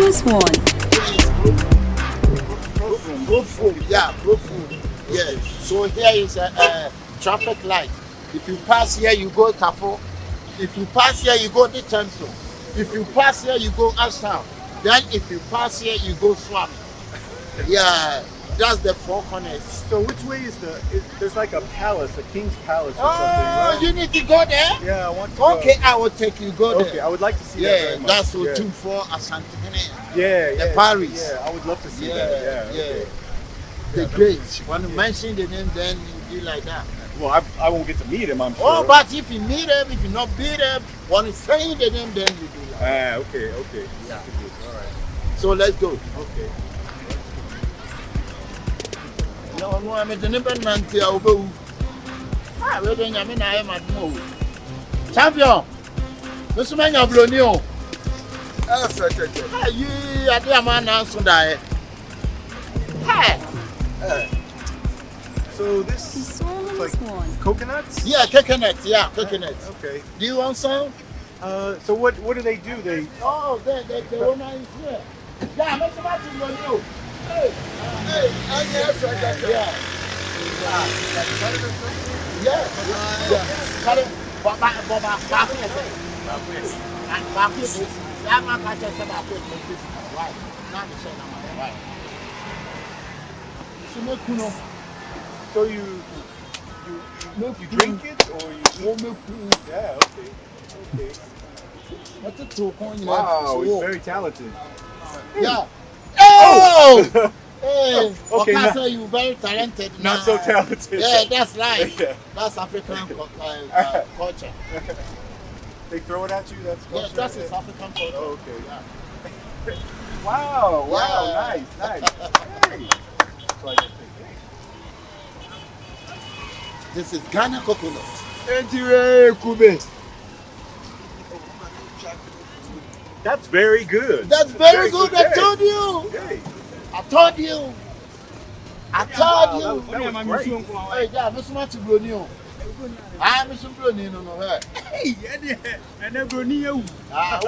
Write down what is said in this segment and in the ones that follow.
this one? Yeah, yeah. So here is a traffic light. If you pass here, you go Kafo. If you pass here, you go Detenso. If you pass here, you go Ashtown. Then if you pass here, you go Swami. Yeah, that's the four corners. So which way is there's like a palace, a king's palace or something, right? You need to go there? Yeah, I want to Okay, go. I will take you go there. Okay, I would like to see that Yeah, very much. that's what you for Asante. Yeah, The Paris. Yeah, I would love to see Yeah, that. Yeah, yeah. okay. The great. When you mention the name, then you do like that. Well, I won't get to meet him, I'm sure. Oh, but if you meet him, if you not beat him, when you say the name, then you do that. Okay. Yeah. All right. So let's go. Okay. No, no, I'm the neighbor Nanti Obo. Ah, we're doing. I mean, I am at no champion. This man, you're blonio. Hey, you are the man answer that. Hey. So this This one, is like this one. coconuts? Yeah, coconut. Yeah, coconut. Okay. Do you want some? So what do they do? They Oh, the owner is here. Yeah, I'm about to blonio. Hey, I'm here for that. Yeah. Yeah. Cut it. so you drink it or you Yeah, okay. Wow, he's very talented. Yeah. Oh! Hey, Okay, okay, you very talented. Not so talented. Yeah, that's right. Yeah. That's African culture. They throw it at you. That's Yeah, culture, that's yeah. his African culture. Oh, okay. Yeah. Wow, Yeah. nice. Hey. So I can say, This is Ghana coconut. that's very good. That's very good. I Hey. told you. Hey. I told you. I told you. That was great. Hey, yeah, Mr. Matthew Brunio. Ah, Mr. Brunio, no, no, Hey, and then go near you. Ah,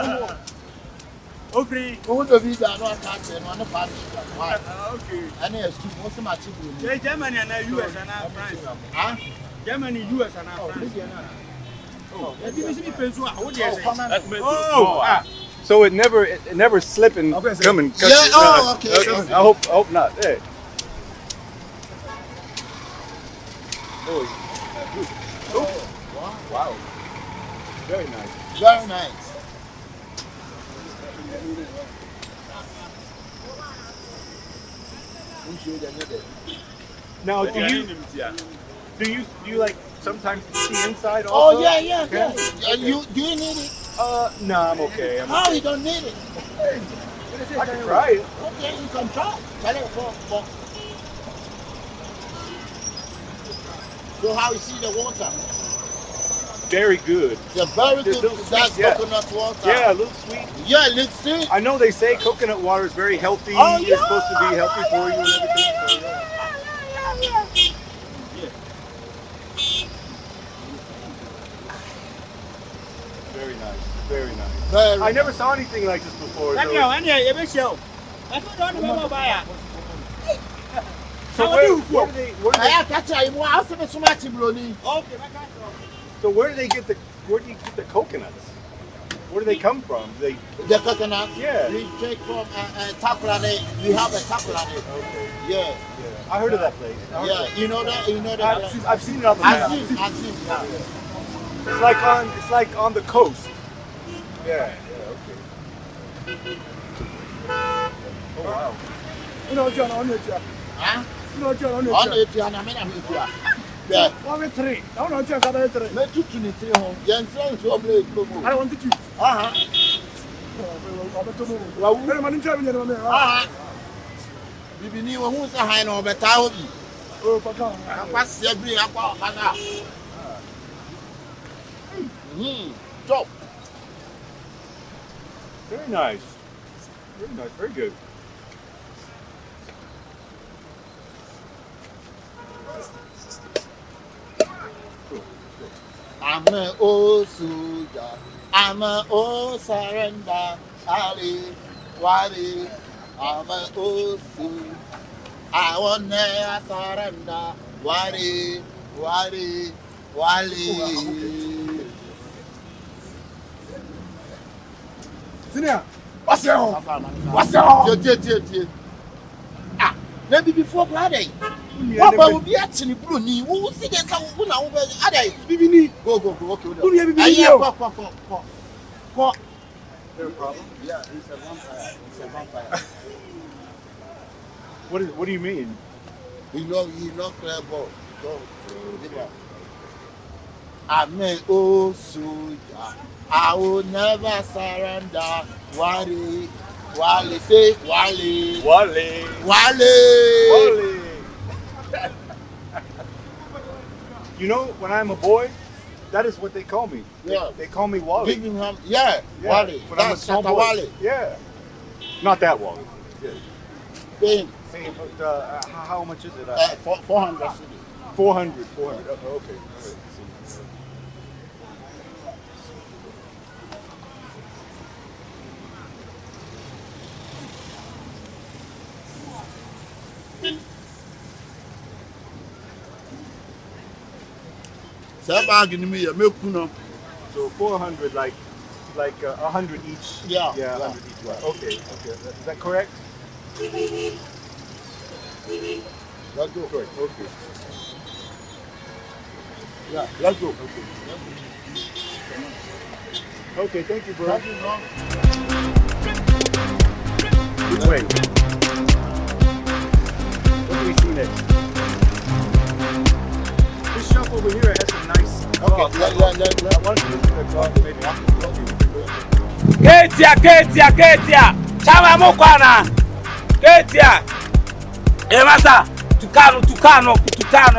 Okay. who the visa no attach and one of Why? Okay. And there's two most of my children. Hey, Germany and US and France. Huh? Germany, US and France. Oh, Yeah, give me pencil. How would you say? come on. Oh, So it never slip and come and cut Yeah, you. oh, okay. I hope not. Hey. Oh, wow. Very nice. Very nice. Now, do you like sometimes see inside Oh, also? yeah. You do you need it? No, I'm okay. No, you don't need it. I can try it. Okay, you can try. Tell it for. So how you see the water? Very good. They're very They're good. little That's sweet, yeah. coconut water. Yeah, a little sweet. Yeah, let's see. I know they say coconut water is very healthy. Oh, It's yeah. supposed to be healthy for you and everything. So, yeah. Very nice. Very nice. Very I never saw anything like this before. Let me So, know. And yeah, you show. That's what I don't know about. so where do they I catch you. I have so much brownie. Okay, my God. so where do you get the coconuts? Where do they come from? They The coconut. Yeah. We take from Takulade. We have a Takulade. okay. Yeah. I heard of that place. Yeah. You know that. You know that. I've seen it on the map. I've seen. It's like on the coast. Yeah. Okay. Oh wow. No, John, on it. Huh? No, John, on On it, and I mean, I'm here. Yeah. 1 3. No, John, got it. Me tutu ni tiri ho. Yen friends wo play komo. I don't want to choose. Aha. Well, very many traveling in there. Aha. Bibi ni wo hu se han na obeta ho bi. Oh, Paka. Akwa se bi akwa okada. Top. Very nice. Very nice. Very good. I'm an old soldier. I'm an old surrender. Ali. worry. I'm a osu. I will never surrender. Worry, worry, worry. Senior, what's your? What's your? Dear. Ah, maybe before Friday. What will be actually Bruni? Who will see this? Who now? Bibini. Go. Okay. Who you be? What? There a problem? Yeah, he's a vampire. What do you mean? He not clear ball. Go. I'm an old soldier. I will never surrender. Wale. Say Wale. Wale. You know, when I'm a boy, that is what they call me. Yeah. They call me Wale. Giving him, Wale. When I'm a small boy. Wale. Yeah. Not that Wale. Yeah. Pay him. But how much is it? 400 cedi. 400. Okay. All right. So 400, like 100 each. Yeah. 100 each. Right. Okay. Is that correct? Let's go. Good. Okay. Yeah, let's go. Okay, thank you, bro. Thank you, bro. Which way? What do we see next? This shop over here has some nice. Okay, I want to look at cloth, maybe. Ketia. Chama mokwana. Ketia. Emasa, tukano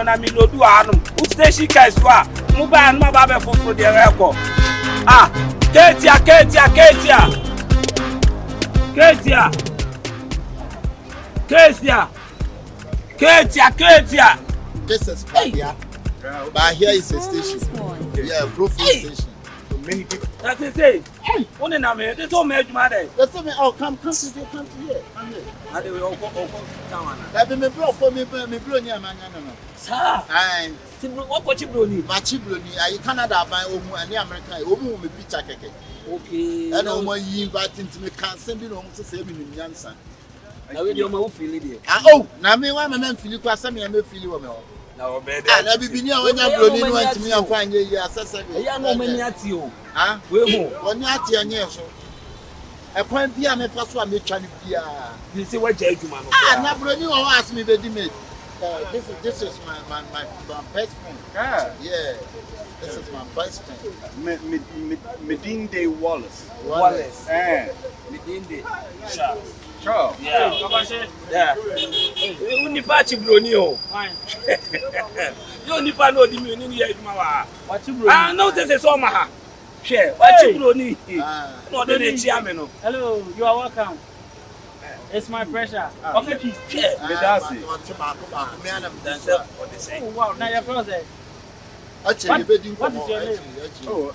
na milodu anum. Usteshi kaiswa. Muba numa babe fofo de reko. Ah, Ketia. This is Padia. But here is a station. Yeah, Brooklyn station. So many people. That's it. Hey, one na me. This all me juma dey. Let's say, oh, come to here. Come here. I dey oko town na. Let me bro for me bro ni amanya no. Sir. Aye. Ti bro, what kochi bro ni? Machi bro ni ayi Canada ban omu ani America omu me picture keke. Okay. And omu yi invite to me can send me no to say me ni nyansa. Na we dey omo feel it there. Ah oh, na me wa me feel kwa say me feel wo me o. Na obede. Ah na bibi ni awanya bro ni no antimi amfa anye yi asese me. Eya no mani ati o. Ah, we ho. Oni ati anye so. E kwan bia me fa so a me twa ni bia. You say what jay juma no. Ah, na bro ni wo ask me be di me. This is my best friend. Yeah. This is my best friend. Medinde Wallace. Medinde. Charles. Yeah. Yeah. You nipa chi bro ni o. You nipa no di mi ni ya juma wa. What bro? Ah, no say so ma ha. Share. What bro ni? No dey chi ame no. Hello, you are welcome. It's my pressure. Okay, share. Medasi. Oh wow, now you're frozen. Actually, What is your name? Oh,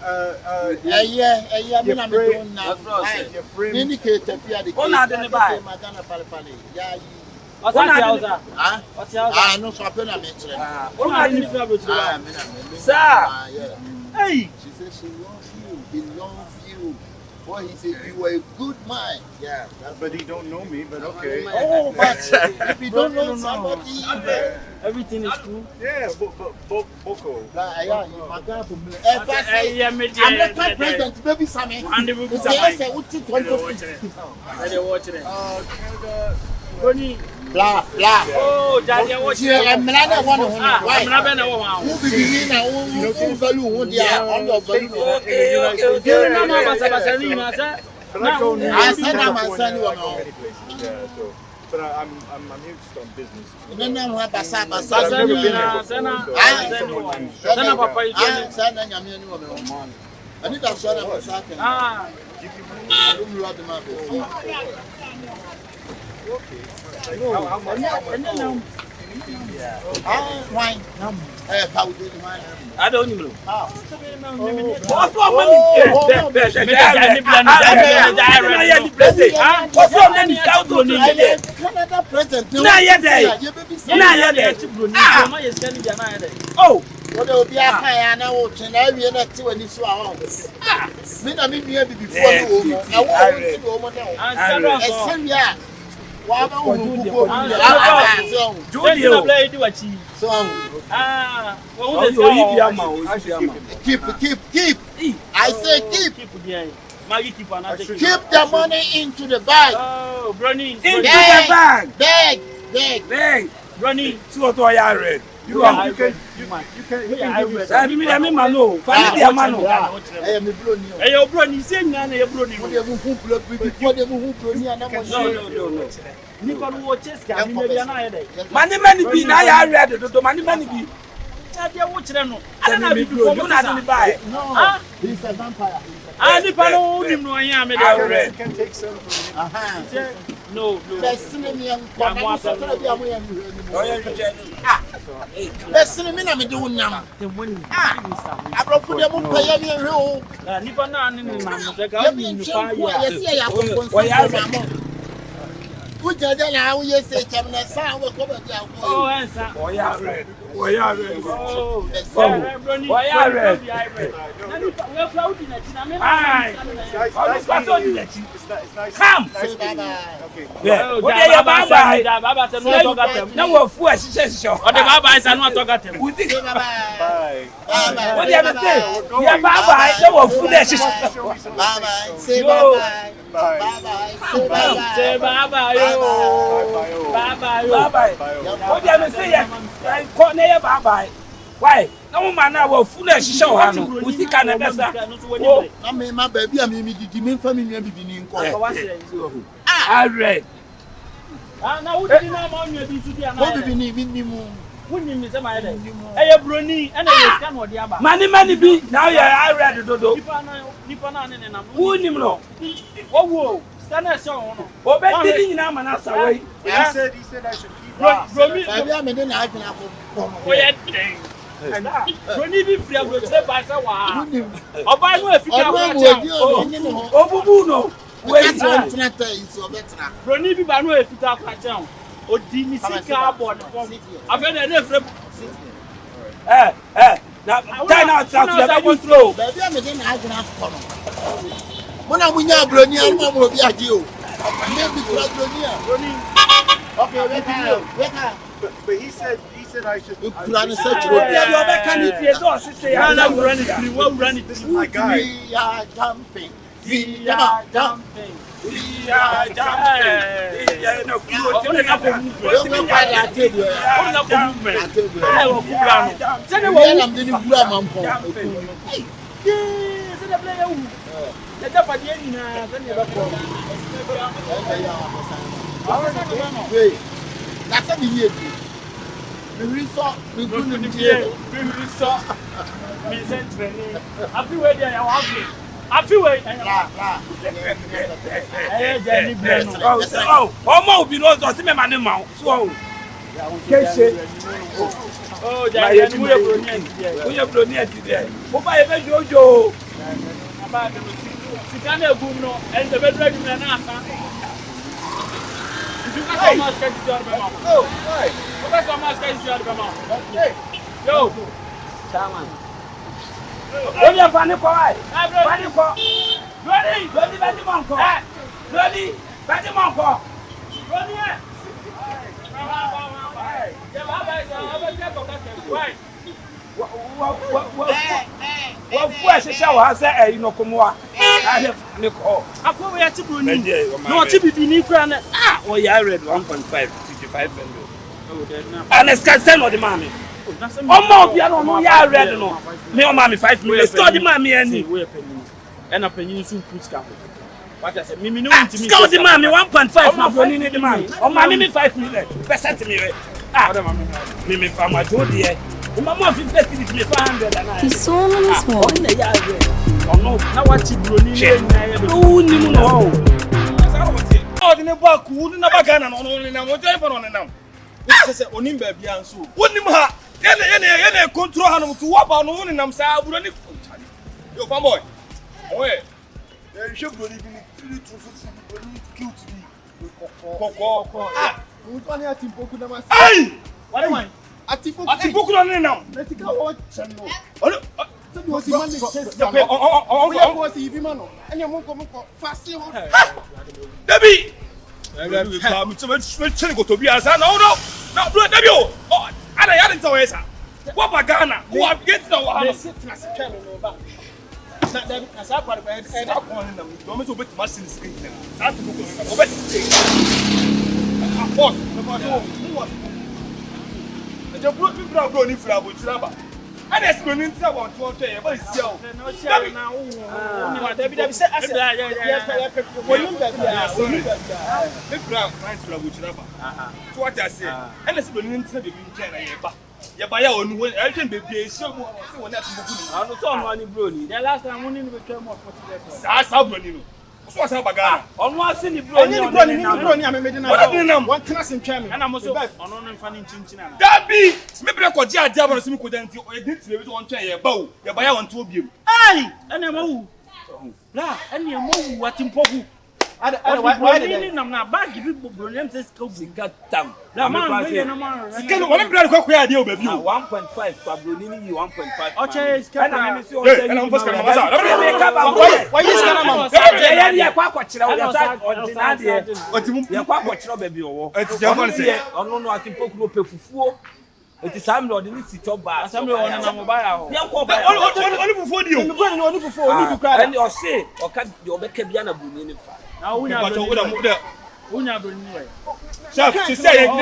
yeah, me na me don na. your friend. Indicate pia de. Oh, na de ne bai. Magana pale. Yeah. What's that house? Ah? What's your house? Ah, no so apena me kire. What are you doing? Ah, me na. Sir. Yeah. Hey! She said she loves you. He loves you. Boy, he said you were a good man. Yeah. But he don't know me, but okay. Oh, but if you don't know somebody, Everything is cool. Yeah, Boko. I'm the president, baby Sammy. And the movie Yes, I would take one to Canada. Bonnie. blah. Oh, Daddy, I watch Yeah, I'm not one of them. I'm not going to Who begin now? Who value? Who they are on your value? Okay. No, Basalina, sir. I said I'm a son. Yeah, so. But I'm here just on business. No, I'm Basalina, I need that sort of something. I don't love them up. Okay. How much? Wine. Powder wine. I don't know. Oh, what will be a kind of ocean? I will not see when you saw us. Men are maybe before you. I won't see you. Keep. I say keep. Keep the money into the bag. Oh, Brony. Into the bag. Bag. Brony. See what I read. You can do this. I mean, Mano. Find the Mano. I am a brony. Hey, your Brony, say none of your Brony. No. Nipa no watches can be na Mani be na ya read the mani be. Sadia wo kire no. I don't before you na dey buy. No. He's a vampire. Nipa no nim no anya me dey read. Can take some from Aha. No. Listen me and come on. Listen me na me do nam. I brought for them pay me ro. Nipa na ni na no dey ga ni fa ya. Yes, ya ko Which are then how you say, Chamna Sound will come down. Oh, answer. Oh, yeah, red. Oh, Brony. Why are red? We're floating at Tinamina. Come. Yeah. What are your Baba? No more fool, she says so. Or the Baba is not talking. What do you say? Yeah, Baba, no more fool. Bye-bye. Say bye-bye. Bye-bye. Say bye-bye. Bye-bye. What do you say? I call near bye-bye. Why? No man now foolish show her. We see can oh, I mean my baby, I mean the family and beginning. I read. Now what did you know on your BCD? What do you need? Wouldn't you say my head? Hey, Brony, and I can what the other. Many be now. Yeah, I read the dodo. Wouldn't you know? Oh, stand a song. Oh, but didn't you know, Manasa? He said I should keep Maybe I'm in I can have Brony be free of the by someone. Or by no, if you oh, Buno. Wait, Brony be by no, if you talk down. O di mi si carbon. Afa na dey frem. Na time out to the go throw. Baby am dey na aguna kono. Mo na munya broni an mo obi agi o. Maybe broni. Okay, wait. But he said I should. Plan such You be can it do say I am running. We run it. This is my guy. We are jumping. We are jumping. I feel it. Oh, be no to see me man now. So. Oh, we are brony there. Mo ba e be jojo. Aba de sika na egum no, and the bedroom na na asa. You got so much cash to your mama. Oh, right. You got so much cash to your mama. Hey. Yo. Chairman. Only a funny boy. Funny boy. Ready, Betty Monko. Ready, Betty Monko. Ready. What fresh shower has a you know come I have Nico. I go where to Bruni. No to be beneath grand. Oh yeah, I read 1.5 55 and it's can send or the mommy. Oh, more no, yeah, I read no. Me or mommy 5 minutes. Start the mommy and a penny soon put scaffold. What I said, Mimi no to me. Start the mommy 1.5 now for any the man. Oh, mommy 5 minutes. Percent to me. Mimi from my Jody. Mama 50 me 500. He's so on his wall. Oh no, now what you Bruni? Oh, no. Oh, the Nebuaku, never can on only now. What ever on them. This is onim baby and so. Wonim ha. Yene control hanum to what about no nam sa buroni. Yo boy. Oye. There should be even 3 to 6 cute me. Koko. Ah, we want to Opoku na mas. Hey! What am I? Opoku no now. Let's go watch channel. Oh, Was man the chest. oh, Was he be man? And you won't come fast. Debbie. I'm trying to go to be as I know. No, bro, Debbie. Oh, I didn't know it. What about Ghana? Who have get no house? That's our part of it. And I'm calling them. Don't make too much in the screen. That's the bro, people bro, if you are with Rabba. And that's when you want to say, but it's still. Debbie said, I said, so what I say, and it's when you say, yeah, by your own way, I can be so one that's I'm not money, Brody. The last time we became more for that's how Brody. What's up, Bagana? On one city, Brody, I'm making one class in China, and I'm also on funny chinchina. That be maybe I could judge Jabba Sim couldn't do it on chair, bow, your buyer on 2 billion. Aye, and a moo. And your moo, what in Poku. Why did I'm not back? People brilliant as Cozy got down. Now, man, one idea, baby. 1.5 for Brunini, 1.5. Okay, and I'm first coming. Why is it is time Lord in this job bar. Some on mobile. Only for and you say, or can you make a piano Brunini? Now we are Brunini. Chef, she said, oh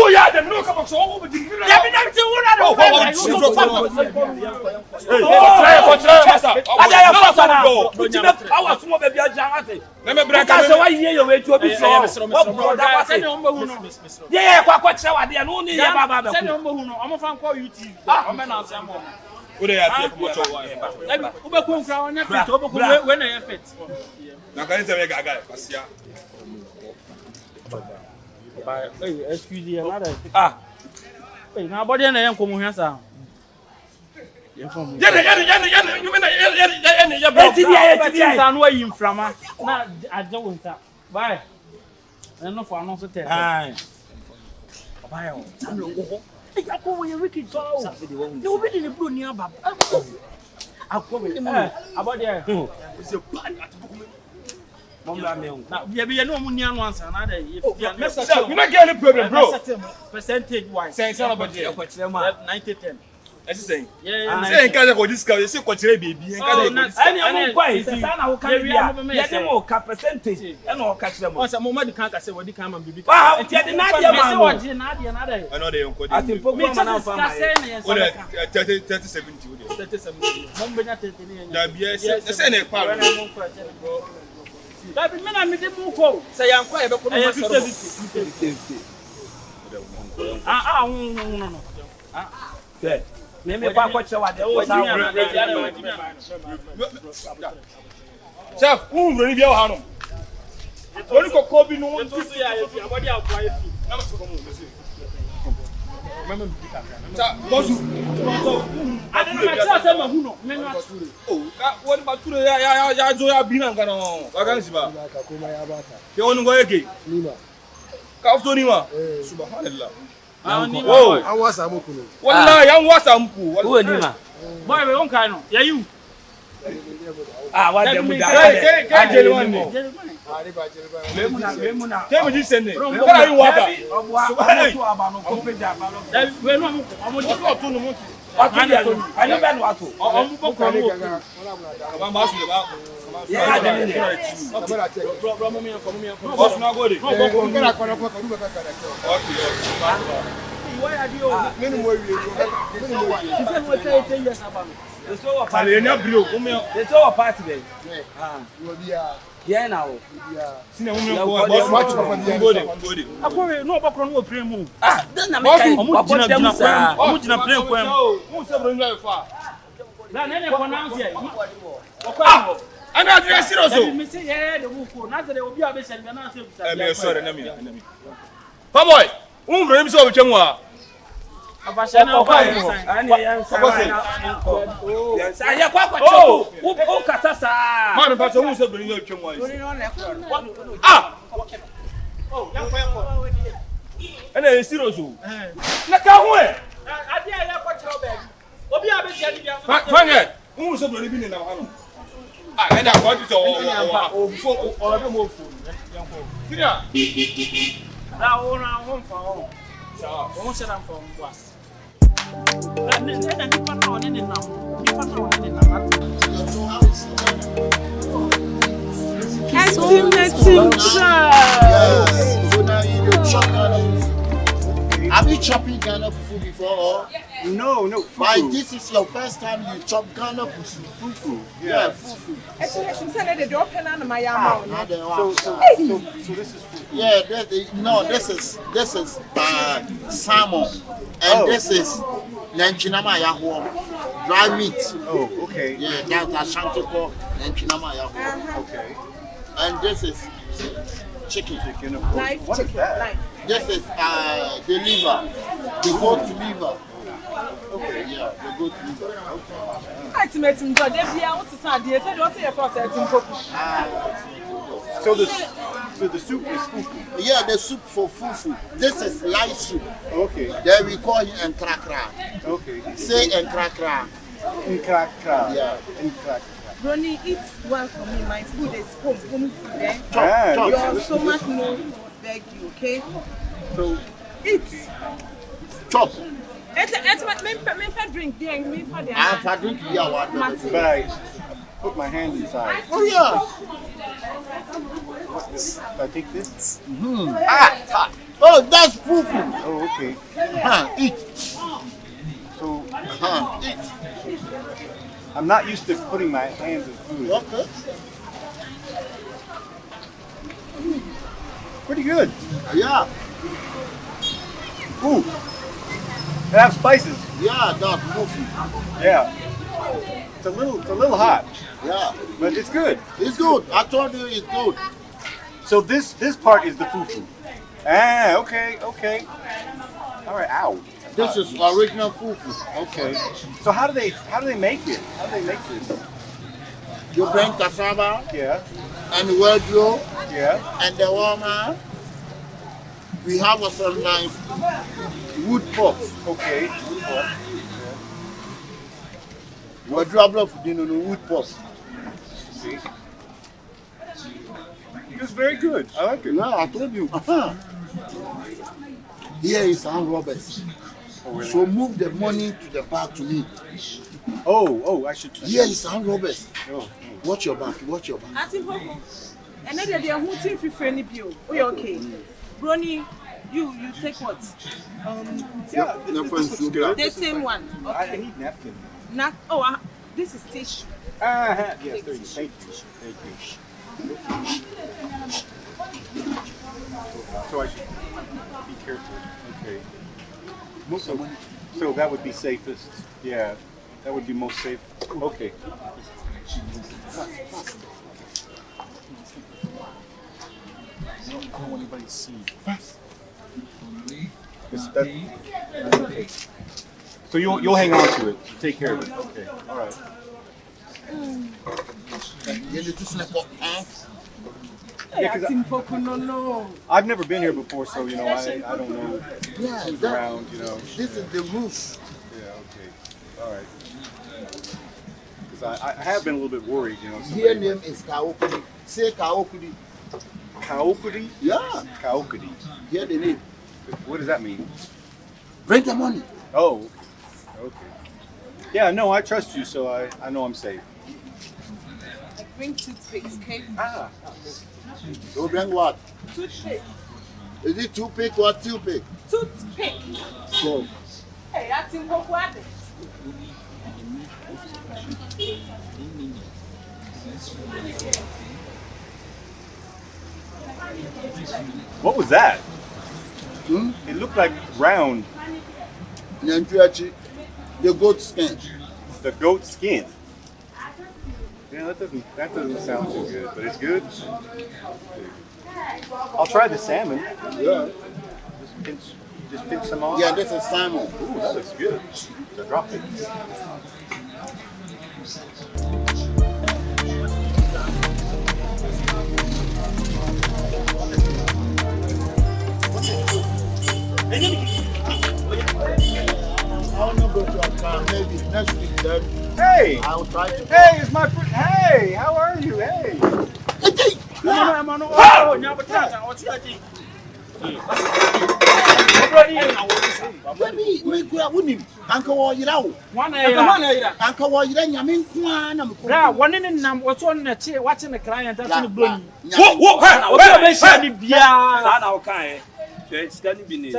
yeah, the no come so over the. Yeah, we don't hey, excuse me, another. Hey, now, but then I am coming here, sir. Yeah, I don't bye. I know for another tell. Bye. Hey, I go with a wicked soul. You will be in the blue near Bab. I'll come with him about there. It's a bad. Now, we are no money on once another. If you are not getting a problem, bro. Percentage wise, say about 90-10. As you say, yeah, say, can't go this guy, you see, what baby, and quite. Sana can be more percentage and all catch them. Once a moment, can't say what you come and be. Wow, I know they don't. I think 30-70. That be men I made move for. Say I'm quite about 50. No. Yeah. Name me back what you want. Chef, who really be our home? Only Kobe no one to see your body out quiet. I don't know who no. Oh, what about today? I have been on Ghana. You want to go again? Nima. Subhanallah. Oh, I was a muku. Wallahi, I was a muku. Who Nima? Boy, we don't kind of. Yeah, you. What them would die? I tell you one more. Tell me this Sunday. What are you walking? I know that what to. why are you? Many more years. She said, what 10 years about me? They saw a party. They saw a party there. Yeah, now. See, no, pray move. Ah, then I'm making a much in a plane. Then any pronounce it. And I dress it also. Me say, yeah, the book. Not that they will be a bit and I'm sorry, Pamoy, bring me so with you. I Have you chopping Ghana fufu before? No. Why this is your first time you chop Ghana fufu? Yeah, fufu. So this is food. Yeah, this is salmon, and this is nanchinama yahoo, dry meat. Oh, okay. Yeah, that's Ashanti called nanchinama yahoo. Okay. And this is chicken. Live what chicken. Is that? This is the liver, the goat liver. Okay, yeah, the goat liver. So the soup is fufu. Yeah, the soup for fufu. This is light soup. Okay. Then we call it enkrakra. Okay. Say enkrakra. Enkrakra. Yeah. Enkrakra. Ronnie, eat one for me. My food is home food. Eh? Chop. Your stomach no beg you, okay? So eat. Chop. It's my drink. I drink here what? But I put my hand inside. Oh yeah. I take this. Mm-hmm. Oh, that's fufu. Oh, okay. Eat. So eat. I'm not used to putting my hands in food. Okay. Pretty good. Yeah. Ooh. It has spices. Yeah, that's fufu. Yeah. It's a little hot. Yeah. But it's good. It's good. I told you it's good. So this part is the fufu. Ah, okay. All right. Ow. This is original fufu. Okay. So how do they make it? How do they make this? You bring cassava. Yeah. And the wardrobe. Yeah. And the warmer. We have some nice wood pots. Okay. Wardrobe of the wood pots. See. It's very good. I like it. Yeah, I told you. Here is some robbers. Oh, really? So move the money to the back to me. Oh, I should. Here is some robbers. Oh. Watch your back. And then they're hooting for friendly bill. Okay. Brony, you take what? Yeah, this looks good. The same one. Okay. I need napkin. This is tissue. Yes, there you go. Thank you. So I should be careful. Okay. So that would be safest. Yeah, that would be most safe. Okay. I don't want anybody to see. So you'll hang on to it. Take care of it. Okay. All right. I've never been here before, so I don't know who's around. This is the roof. Yeah. Okay. All right. Because I have been a little bit worried. Here name is Kaokudi. Say Kaokudi. Kaokudi? Yeah. Kaokudi. Here the name. What does that mean? Bring the money. Oh. Okay. Yeah. No, I trust you, so I know I'm safe. Bring toothpicks, okay? So bring what? Toothpick. Is it toothpick or toothpick? Toothpick. So. Hey, that's in Opoku. What was that? Hmm? It looked like round. The goat skin. The goat skin. Yeah, that doesn't sound too good, but it's good. I'll try the salmon. Yeah. Just pinch some off. Yeah, this is salmon. Ooh, that looks good. So drop it. I'll not go to a car. Maybe next week then. Hey! I'll try to. Hey, it's my friend. Hey, how are you? Hey! Baby, we go out with him. Uncle, or you know. One Uncle, or you know, Yamin Kwan. one in them was on the chair watching the client. That's in the blue.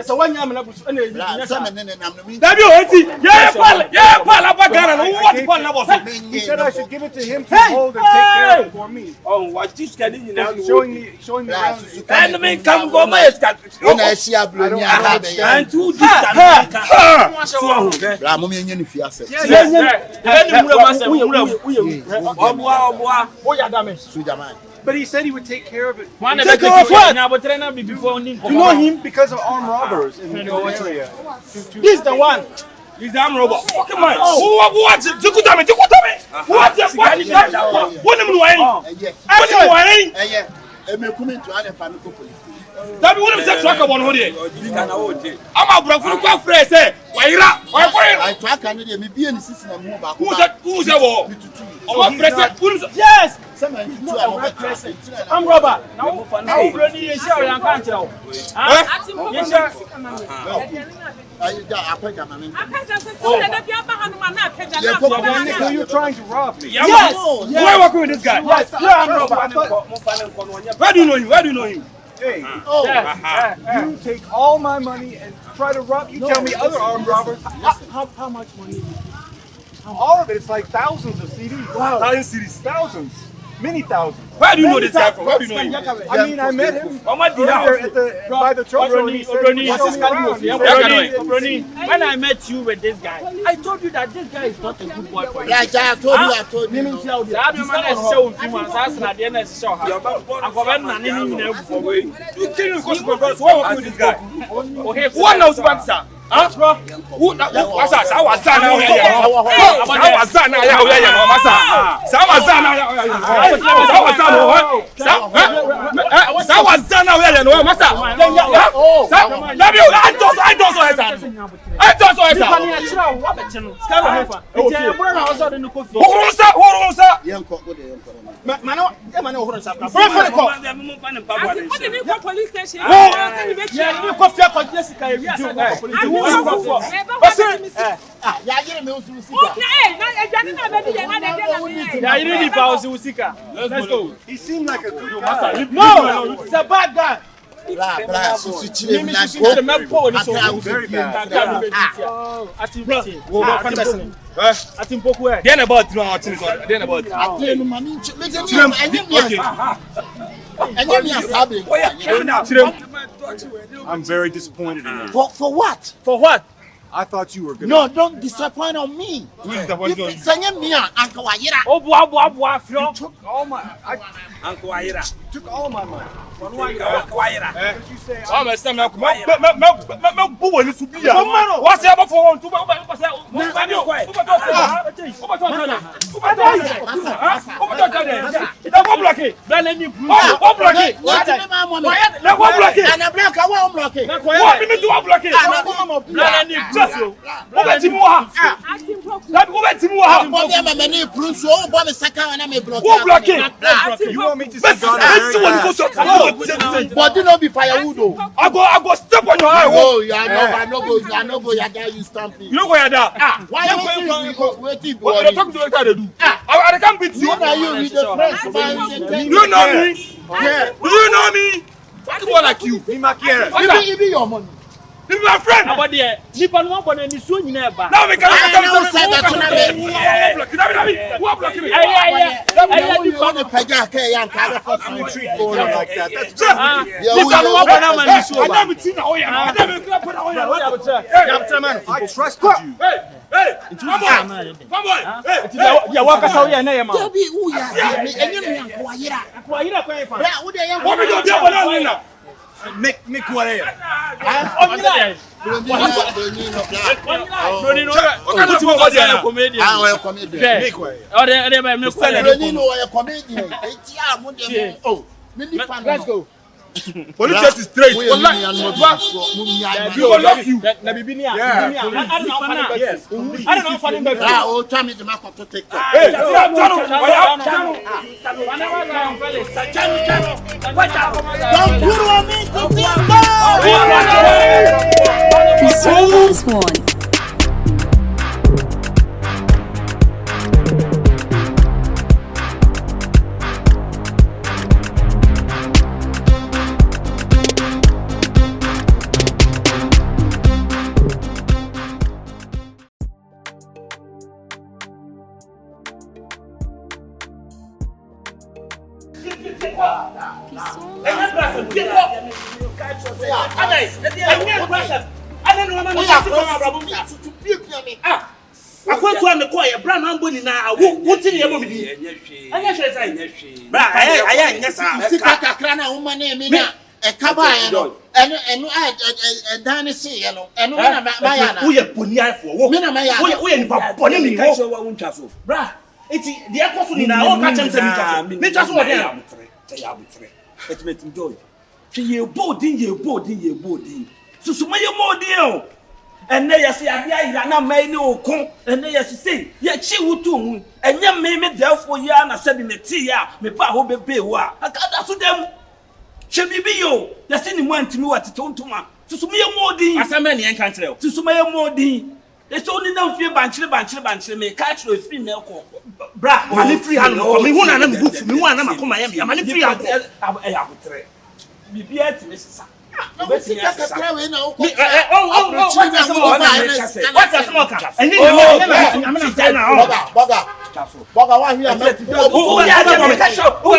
So one yam na busu na eyi. Salmon and I'm the mean. Dabi o enti. Yeah, pal abagana no what pal na boss. He said I should give it to him to hold and take care of it for me. Oh, what this can you now Showing me around. And me come go my escat. When I see a blue, And two distance. Ramon and Fiasa. But he said he would take care of it. Take care of what? You know him because of armed robbers in the area. This is the one. He's the arm robber. Fucking man. What? Jukutame. What? That be what I'm saying. Talk about here. I'm a brother from Africa. Say, I track and me be in the system and move back. Who's that? Yes! I'm Robert. Now, Brony is sure I can't tell. So you're trying to rob me? Yes! Who are working with this guy? Yes, I'm Robert. Where do you know him? Hey, you take all my money and try to rob. You tell me other armed robbers. How much money? All of it. It's like thousands of CDs. Wow. Thousands. Many thousands. Where do you know this guy from? Where do you know him? I mean, I met him earlier by the truck show and he said, when I met you with this guy, I told you that this guy is not a good boy for you. Like I told you. You kill him because what working with this guy? What knows about that? Who what's that? I was Let's go. He seemed like a good guy. No, he's a bad guy. Very bad. I'm very disappointed in you. For what? For what? I thought you were good. No, don't disappoint on me. Who is the one doing? Uncle Ayira. You took all my. Uncle Ayira. Took all my money. Uncle Ayira. Did you say? I'm a stem. What's the other for one? You want me to say God? But do not be firewood though. I go step on your eye. Oh, I know go. You stamp me. You know where you're there. Why you waiting for what the fuck do you try to do? I can't beat you. What are you with the friends? You know me? Yeah. Do you know me? Fucking one like you. Be my care. Give me your money. This is my friend. About there, Nipa no one any so nyina ba. Now we can I know say that to me. Who are blocking me? I You want to pay your care and carry for some retreat going like that. Nipa no one any so ba. I trusted you. Hey, come on. Hey, Ya waka sa we na ye ma. Be who ya me enye me anko ayira. Ko ayira kwa fa. Bra wo de ye what we do there when I now? Make what I am. Broni no. What you go there comedian. Ah, we comedian. Make what O de ba me ko. Broni no we comedian. Enti a mo de oh, me ni fan. Let's go. Police test is straight. You Na bibi ni a. I don't know for them. ah, oh, tell me the mark to take. Hey, Don't put on me to The Serious One. Akwantu am ko ye bra man boni na wo tin ye bomidi anya hwe sai bra aya nya sa sika kakra na homa na emi na e kaba ye no eno dan ne se ye no eno na ma ya na wo ye boni afo wo me na ma ya wo ye nipa boni mi wo so wo ntwa so bra eti de akoso ni na wo ka chem se mi twa so wo de ya butre etmet enjoy hwe ye bodin susuma ye modin o enne yesi ade ayira na mai ne okun enne yesi sei ye chi wutu mu enye me defo ya na se bi meti ya me pa ho bebe wo a akada so dem che bibi yo yesi ni mu antimi watete ontuma susuma ye modin asama ne enka kire o susuma ye modin eso ni na mfie banchire me ka kire free na ekọ bra ma ni free hand ko me hu na me bufu me hu na makoma ya ma ni free hand e abutre bibi atime sisa What's the kakra we na oh Boga wa here me who ya da me catch up who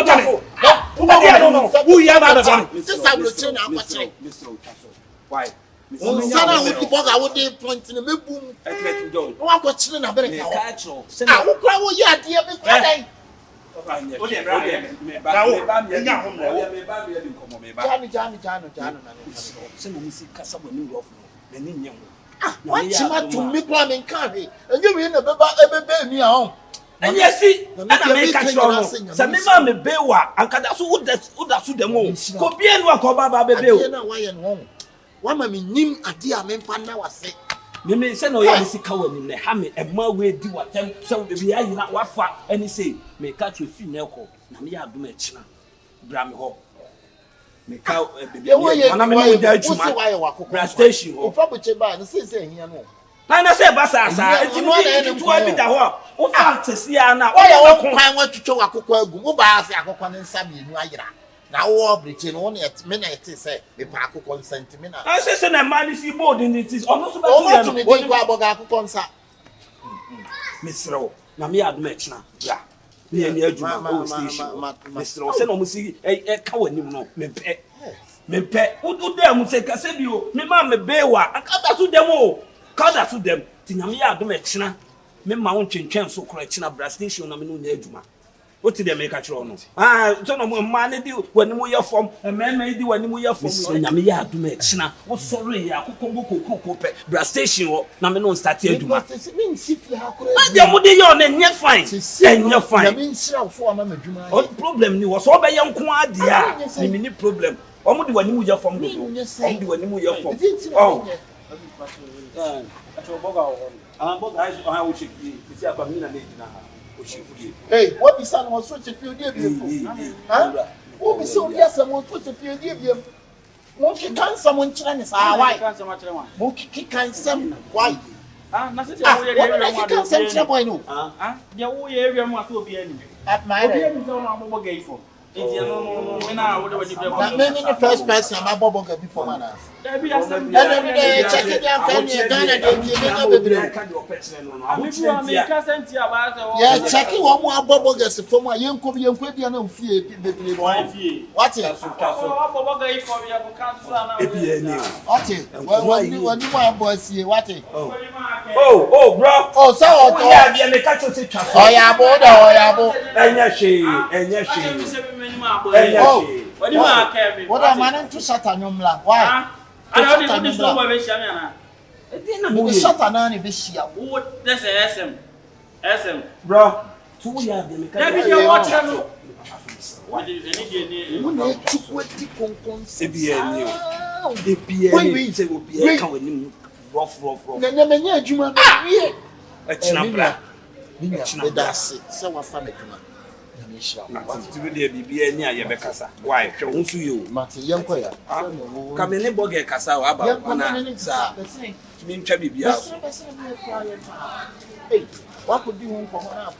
ya da me sister will train akwatre why sana wo boga wo dey point na me bum etmet do wo akwatre na bere ka catch up ah wo kwa wo ya de me kwa dai What you want to make one in carry? And you mean a baby me home? And yes, see, and I make a show. Some me bewa, and Kadasu would that to the moon. Could be and walk over baby. Why and home? One may nim a dear men fan now say. Me me say no ya si ka wani ne ha me e ma we di watem so be ya yi na wafa ani say me catch you fi na ko na me ya adom a kina bra me ho me ka baby na me no da adwuma bra station ho ofa boche ba no say hia no na say basa asa enti mo tu abi da ho o fa tesi ya na o ya wo kwan wa twetwe akokwa agum wo ba ase akokwa ne nsa me nu ayira na wo briche no ne me na ete say me pa akokwa nsenti me na I say na man si board in it is almost about to ya no wo kwa aboga akokwa nsa misro na me adom a kina bra me ani adwuma o station misro say no mo si e ka wanim no me pe wo dem mo say ka se bi o me ma me bewa akada so dem o kada so dem ti nyame ya adom a kina me ma won twentwen so kora kina bra station na me no nya adwuma what did they make a tro no so no man di wani mu ye form men di wani mu ye form so nyame ya adom a kina wo sorry ya kokoko pe bra station wo na me no start adwuma me nsifi ha kora na dia mu de yo na nye fine enye fine na me nsira so ama madwuma o problem ni wo so be ye nko ade a ni ni problem o mu de wani mu ye form do o mu de wani mu ye form oh boga wo chiki ti aba mi na na ejina ha hey, what be son was such a few dear huh? What be so yes, someone such a few dear monkey can someone Chinese why Can't so much one. monkey can some why Na se what can some boy no ya wo ye area mu aso bi ani at my obi ani so na mo gay for no, now what do you do? That many the first person I'm about to before man. There be a some. Check it out, can you yeah, check it one more bubble gets from my young copy and quit and fear. What's it? What it? Well, you want boys here? What it? Oh, bro. Oh, so yeah, the catch us. Oh, yeah, boy, what am I to shut on your mla? Why? I don't know this number of Shamiana. Shut on any bishop. That's SM. Bro, 2 years. That is your watch. What is what could you for one?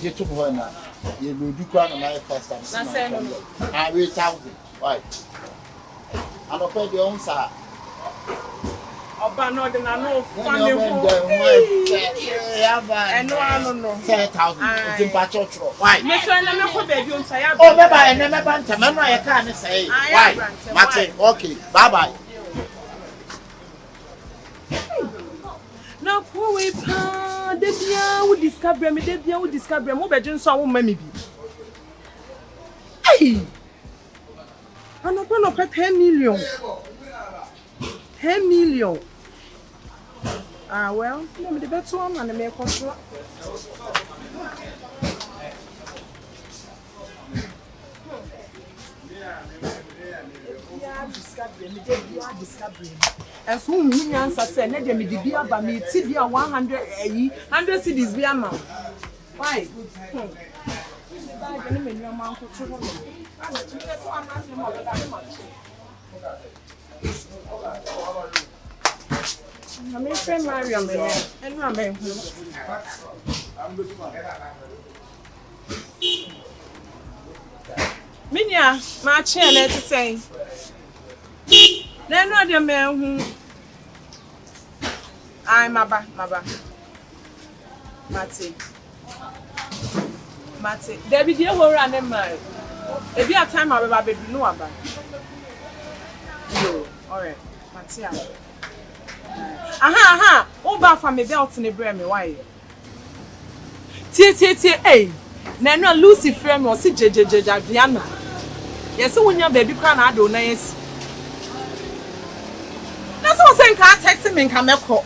You took one now. You will do crown on my first time. I will 1,000. Why? I'm not paying your own sir. Oba no de na no Funny and no 10,000. It's in Pachotro. Why? Me so na me ko baby on say. Oh, me buy and me banter. Me no I can't say. Why? Martin, okay. Bye-bye. Na ko we pa de bia wo discover me de bia wo discover mo be jun so wo ma me bi. Hey. Ano ko no 10 million. 10 million. Ah well, let me the better one and me control. Discovery. And so me answer say na dem dey bia ba me ti bia 100 cedis bia ma. Why? I'm a friend Mariam and Rambe. Minya, my chair to say. Then not the man who I'm Maba. Mate. There be dear who ran them. If you have time, I will be no about. No, all right, Matia. Aha. Oba for me belt in the brain, me why? T. Na no Lucy frame or si Diana. Yes, when your baby crown, I don't know. That's what saying. Can't text me in Kameko.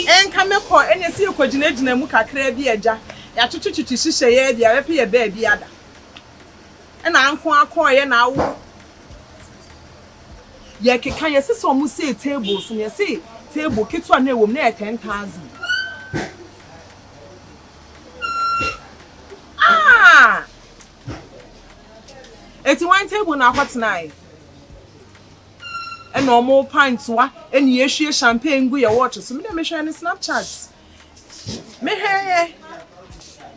And Kameko, and you see a coordinate in a muka crabby edger. Ya chuchu shisha ye, the happy baby ada. And I'm quite now. Ya can you see some say tables and you see table kids one name 10,000. Ah, it's one table now. What's nine? And no more pints, what? And you share champagne with your watch. So, me share any Snapchats. Me hey,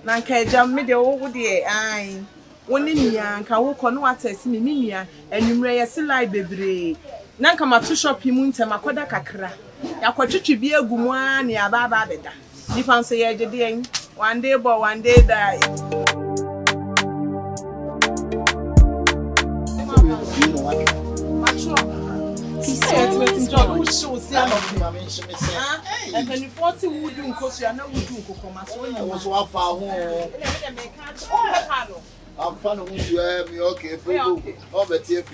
Nanka jam me the old day. Aye, one in ya can walk on what I see me, and you may see like baby. Nanka ma to shop munte makoda kakra. Ya kwachichi bi egumwa ni ababa beda. Nipan say ye de one day but one day die. He said and when you 40 would do because you are not would do kokoma so you was one for home. I'm fun of you, okay, oh, but here,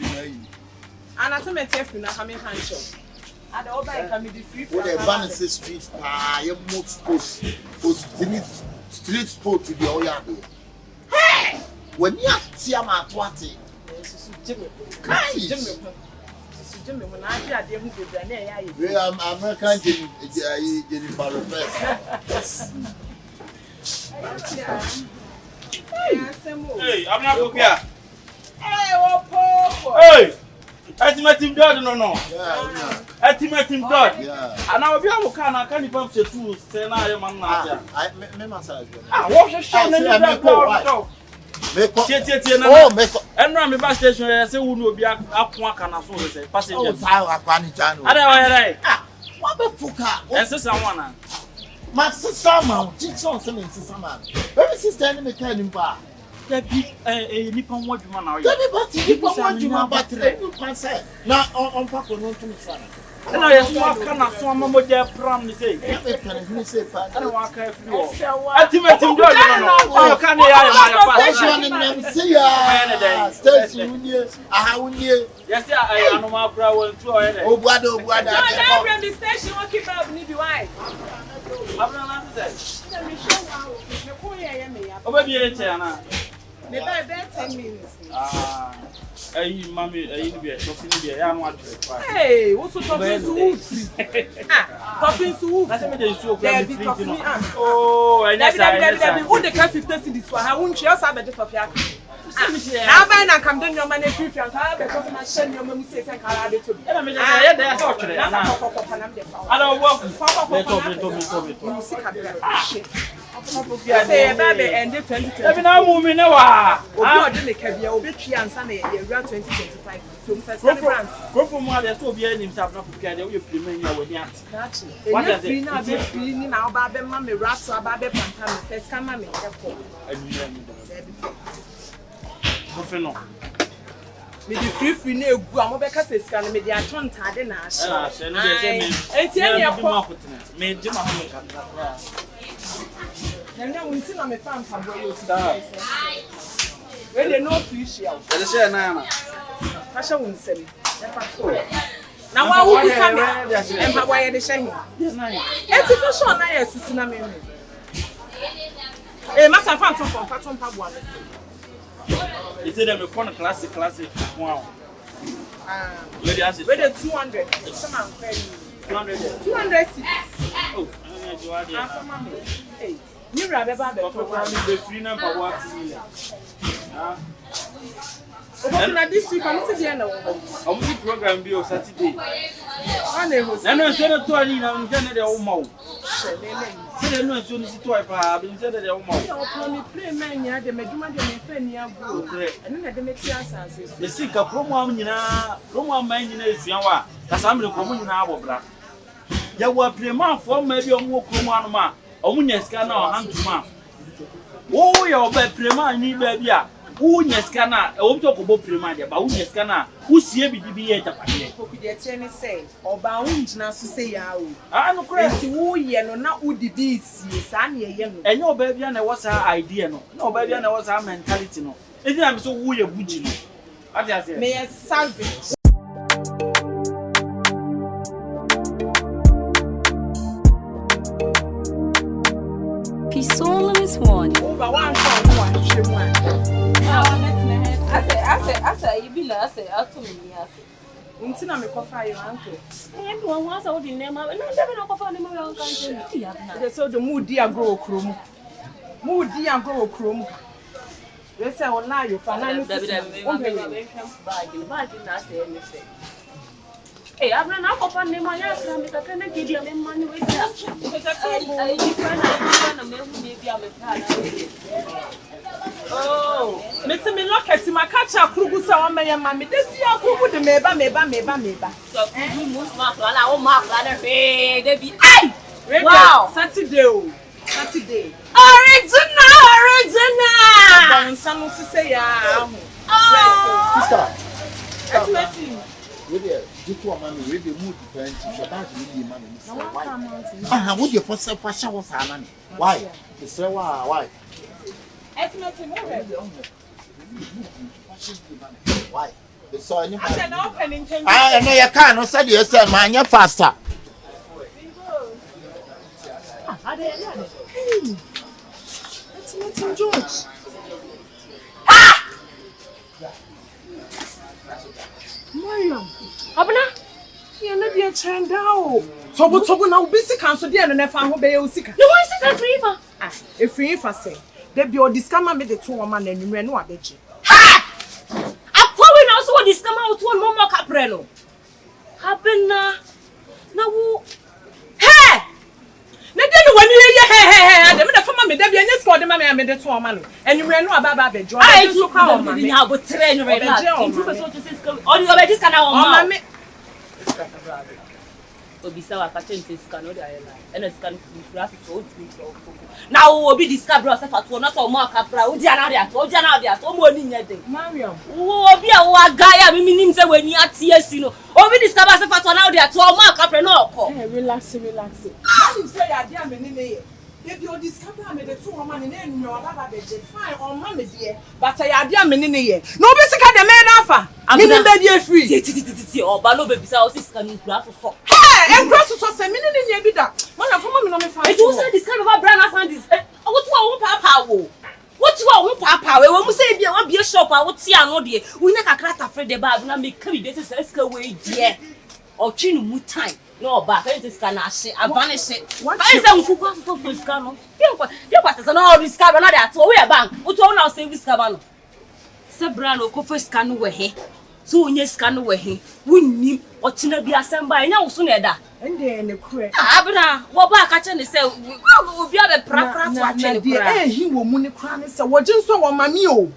And I told me to na coming handsome. And all by can be free. What the Vanessa Street, you move street sport to the Oya. Hey! When you see a man, what? Jimmy, when I hear them who be there, we are American Jennifer Lopez. Hey, I'm not going here. Hey, Opoku. Hey! Ultimate team dog, no. Yeah. Ultimate team dog. Yeah. And now, if you have a can, I can't even say two, say, I am on that. I massage. What's your show? Oh, make and run the bus station. I say, who will be up one can afford to passenger. oh, I can't. I don't know. What the fuck? That's someone. My sister, man, teach on some sister, man. Very sister, me tell him back. That be a Nippon what you man are. You want you man battery. You can say. Now on pack on to me. And I just walk on a swam with their pram. Say, Me say, I don't walk every Ultimate team dog. Oh, can station see ya. Station you. Aha you. yes, I know my brow and two. Oh, brother. I'm the station. What keep up? Need you why? I'm not that. Let me show you. Oh, baby, it's Anna. They buy about 10 minutes. Hey, mommy, you be a shopping here. I want to. Hey, what's the topping soup? Topping soup. That's what they so There be topping. Oh, I There be who the can 50 in this one. I won't just have a bit of yak. Now, by now, come down your money free from car because my son, your mum says, I can't add it to me. I don't walk. You see, say, baby, and the 2020. Every now moving now. I didn't care. You'll be 3 and Sunday, around 2025. So, first, go from one, there's no beer himself not to carry your premium with that. What is it now? Be feeling now, Baby, Mammy, rats or Baby Pantami, first come, Mammy, no. Me the free no go am be kase scan me the aton tade na ahye. Enti eni akọ. Me di ma ho kakra. Na wonti na me fan pa boy osi da. We dey no official. Dey say na na. Ka hye wonsem. E fa so. Na wa wo bi sa me. E ma wa ye de hye hin. Enti fi so na ye sisi na me. Ma sa fan ton fa ton pa bo ame. You say them a classic. Wow. Where the 200? Some are very 200. Oh, hey, you rather the free number what? And this week, I'm sitting there. I'm the program be on Saturday. And I said to Ali, I'm going to almost. Say no, so this is to I been said that almost. You play man, yeah, the Meduma de Fenia, and then the Metias. The sick of Roma man in a Siawa, that's I'm the common in our black. You were prima for maybe a more common man, or when you scan our hand to man. Oh, you're bad prima, need baby. Who Nescana, I won't talk about Primadia, but who Nescana, who see every DBA. Who could you say, or bound now to say, I know crazy, who ye no not would the beast, son, ye young. And no baby, and I was her idea, no baby, and I was her mentality, no. Isn't I'm so woo your bougie. I just say, may I salvage. Pisolo is one. Over one. I say, you be like, I told me, Until me coffee your uncle. everyone wants out in them. No, never know of any more country. They saw the mood dear grow chrome. Mood dear grow chrome. They say, oh, now you find anything. Hey, I'm not off on them. I can't give you money with that. Oh, Mr. Millock, I see my catcher, Krugusa, my mammy. This is your who the meba. So, you must mark all mark ladder. They be Wow, Saturday. Original. Some to say, Sister. With the money, with the mood depends. Your bank will be money. Would you for self fashion was her money? Why? The sir, why? Why? So any. I said no penny. I know you can't. No said you said man, you faster. It's George. Mariam. Abna. You know the trend out. So now busy cancel there and never ho be you sika. No one is that free for. If free for say. They be o discount me the 2 woman and you no abeji. Ha! Akwa we now so discount out 1 more capreno. Abna. Na wo. Hey! Na dey when you hey dem na fama me dey be any score dem me the 2 woman and you no ababa abejo. I do come on me. How go train right now. If you so to say or you already scan our mama. Obisa wa catch into scan o dey lie. And scan graphic so now obi discover yourself at one not o ma kapra o dia na dey at o mo ni nyede Mariam obi a wa guy me nim say we ni atiesi no obi discover yourself at one now dey at o ma kapra no okọ relax you say ya dia me ni ne if you discover me the 2 woman na enu wa baba beje fine on ma me there but ya dia me ni ne ye no obi sika de me na afa me ni be dey free ti oba no be bisa o sika ni kura so cross so say me ni ne bi da man na fama me no me fa it was say this kind of a brand as this what you papa wo what you papa we mu say bia wa bia shop a what tia no de we na kakra ta frede ba na me ka bi dey say sika we die o twi no mu time no ba ka this sika na hye avanish what is am kuku so sika no dia kwa say no this sika na dey at we bank what you now say sika ba no se brand o ko first sika no we he so onye sika no we he wunnim o tina bi asamba enya wo so na eda ende ne kure abna wo ba ka che ne se obi abe prakra to atwe ne kura hi wo mu ne kura ne se wo jinso wo mami o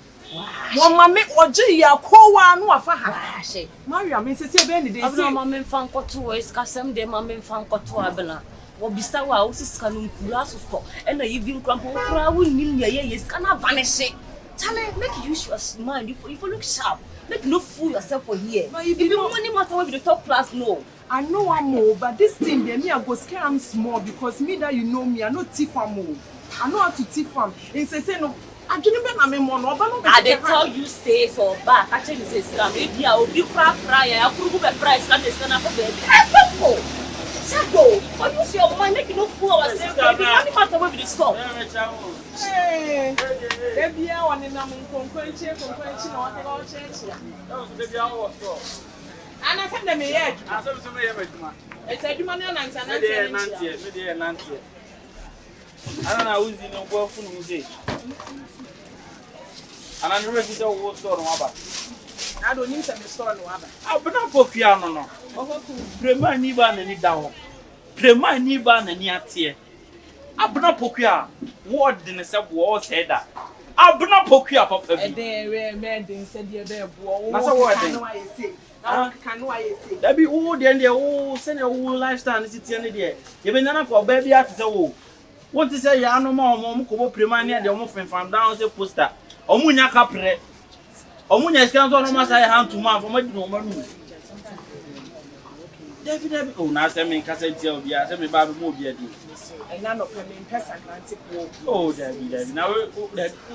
wo mami oje ya kowa no afa ha she Mariam me se be ne dey say abna mami mfa nkoto wo iska sem de mami mfa nkoto abna wo bisa wa wo sika no nkura so so ena even krampo kura wunnim ye iska na vanish chale make you use your mind if you look sharp make no fool yourself for here if you money matter we be the top class no I know I'm more, but this thing there me I go scare am small because me that you know me I no thief am o. I know how to thief am. He say no, I don't be na me mo no, but no. I dey tell you say so back. I tell you say scam. If you obi cry ya kurugu be price can dey scan for baby. Simple. Simple. For you see your mind make you no fool ourselves. Money matter we be the store. Hey. Baby I want na mo konkonchi na wa ka o chechi. No, baby I want store. And I said them here. I said some here meduma. It's a demand na nsa na Me dey nantie. Ana na uzi no go funu mu dey. Ana no ready to wo store no aba. I don't need some store no aba. Abna pokua no no. Opoku prema ni ba na ni da ho. Prema ni ba na ni atie. Abna pokua wo de ne se bo o se da. Abna pokua papa bi. E dey we me dey se dey be bo. Na so wo dey. That be who then the send a lifestyle city and there. You be nana for baby at the wall. What is say ya no more ko prema near the omo fan down say poster. Omunya kapre. Omunya scan so no ma say hand to man for me no manu. David oh na say me kasa tie obi a say me ba mo obi adi. I na no pay me pesa Atlantic wo. Oh David now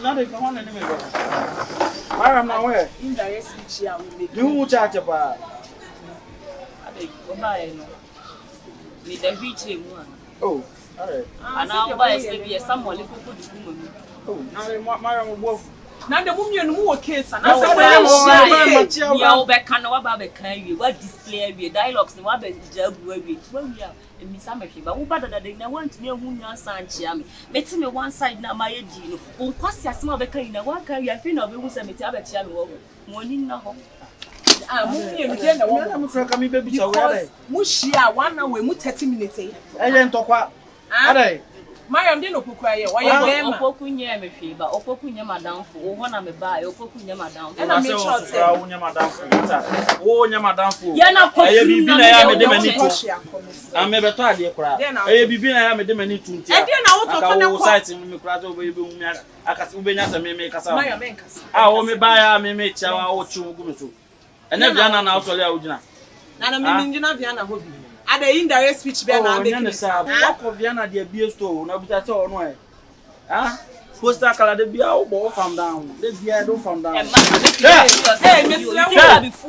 na dey come on na me go. Mariam na where? In the speech here we make. You charge ba. Ade go buy no. Me dey reach him one. Oh, all right. And now buy say be someone live for the woman. Oh, now Mariam wo. Na de mu mienu mu wo case na Na say ya wo be kan wa ba be kan wi wa display wi dialogues ni wa be jagu wi wa wi a emi sa me hwe ba wo ba dada de na want me hu nwa sanchia me meti me one side na ma ye di no wo kwasi asema be kan na wa kan wi afi na be hu se meti abechia me wo mo ni na ho mu mienu de na wo mu fra ka mi be bi so we mu shia 1 hour mu 30 minutes e ye ntokwa adai Mariam de no Opoku aye wo ye bema Opoku nye me hwe ba Opoku nye madamfo wo ho na me ba Opoku nye madamfo na me trust wo nye madamfo wo nye madamfo ye na ko bibi na ya me de mani to am me beto ade kura bibi na ya me de mani to ntia e de na wo to na ko site me kura to be hu mi akase ubenya se me kasa Mariam me kasa wo me ba ya me chiawa wo chi gu me so ene bia na na osole a ugina na me ngina bia na hobi ada indirect speech be na make me sa ko bia na de bie store na buta se ono e Poster color the beer or farm down. The beer don't farm down. Hey, Mr.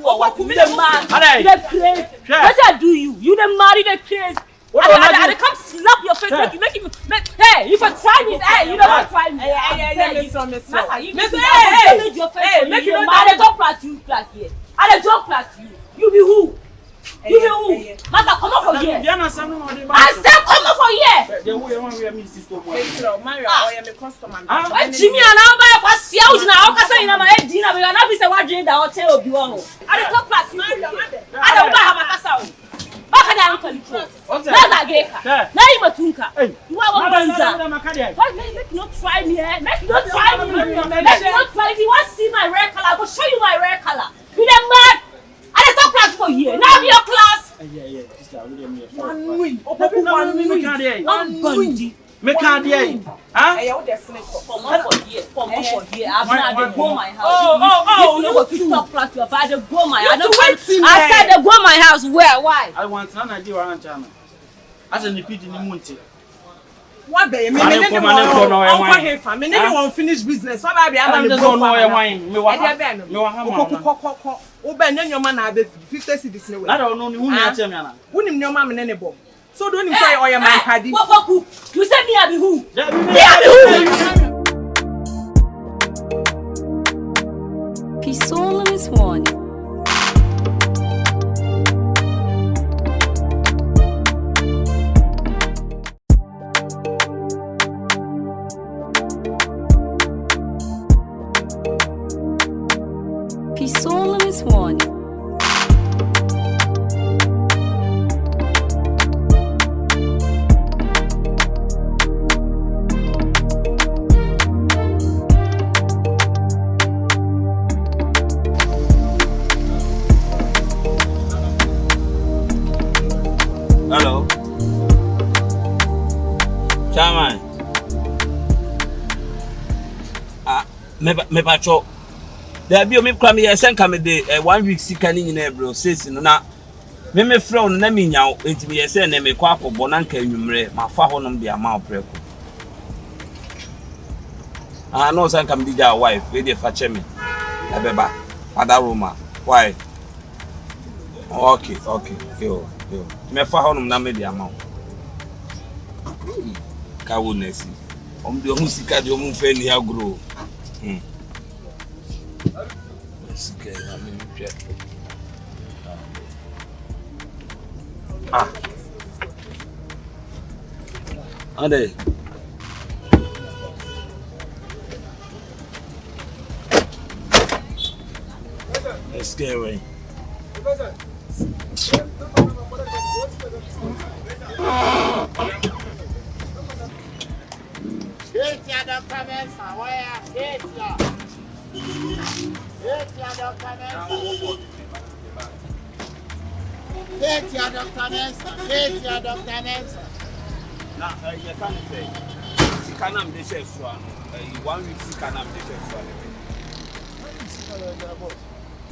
Opoku, me the man. The craze. What I do you? You the marry the craze. I come slap your face, make you. Hey, if I try this, hey, you don't try me. Hey, make you know I don't class you class here. I don't class you. You be who? You be who? Master, come up for here. I said, come up for here. Jimmy and I was sealed now. I said, I'm a dinner. We are not be what drink the hotel of you. I don't class you. I don't have a castle. Back at the control. That's a gay. Now you matunka. You are one banza. Make not try me. Make not try me. Make not try. If you want to see my rare color, I will show you my rare color. You the mad. I don't talk class for you. Now be your class. Yeah. Sister, I'm make her there. Huh? Come for here. Come for here. I've not go my house. Oh, you want to stop class your father go my house. I said they go my house. Where? Why? I want an idea around China. As an repeat in the Munti. What be me no finish business. What I be am just don't know wine. Me wa your man na be 50 cedis ne we. I don't know who na tell me na. Wonim your man ne bo. So don't say oh your man cardi. Opoku, you say me I be who? Peace all in this one. Peace all in this one. Hello. Chairman. Me pacho. There be me kwame ye senka me de 1 week sika ni nyina bro says no na me frɛ no na me nyawo enti me ye se na me kwa akɔbɔ na nka nwumre ma fa ho nom de ama opreko no senka me di ja wife we dey fa che me ebeba ada roma why okay yo me fa ho nom na me de ama ka wo nasi de hu sika de omu fa ni agro Okay, I mean, Ande. It's scary. Doctor Nelson. Now, you can't say. Sikanam de chef 1 week sikanam de chef.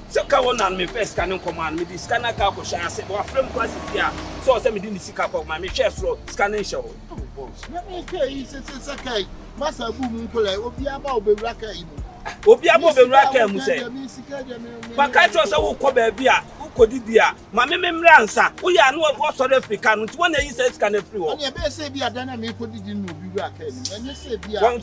So ka won and me first can command me the scanner ka ko sha say wa frame class here. So say me di sika ko ma me chef scanning show. Oh boss. Let me tell you it's okay. Masa bu mu ko le obi aba obewura ka ibu. Obi aba obewura ka mu say. Ba ka cho say wo ko ba bia kodidi a ma me mra ansa wo ya no wo sore Africa no nti wona yi say scan free wo oni e be say bia dan na me kodidi no obi wura ka ni enye say bia won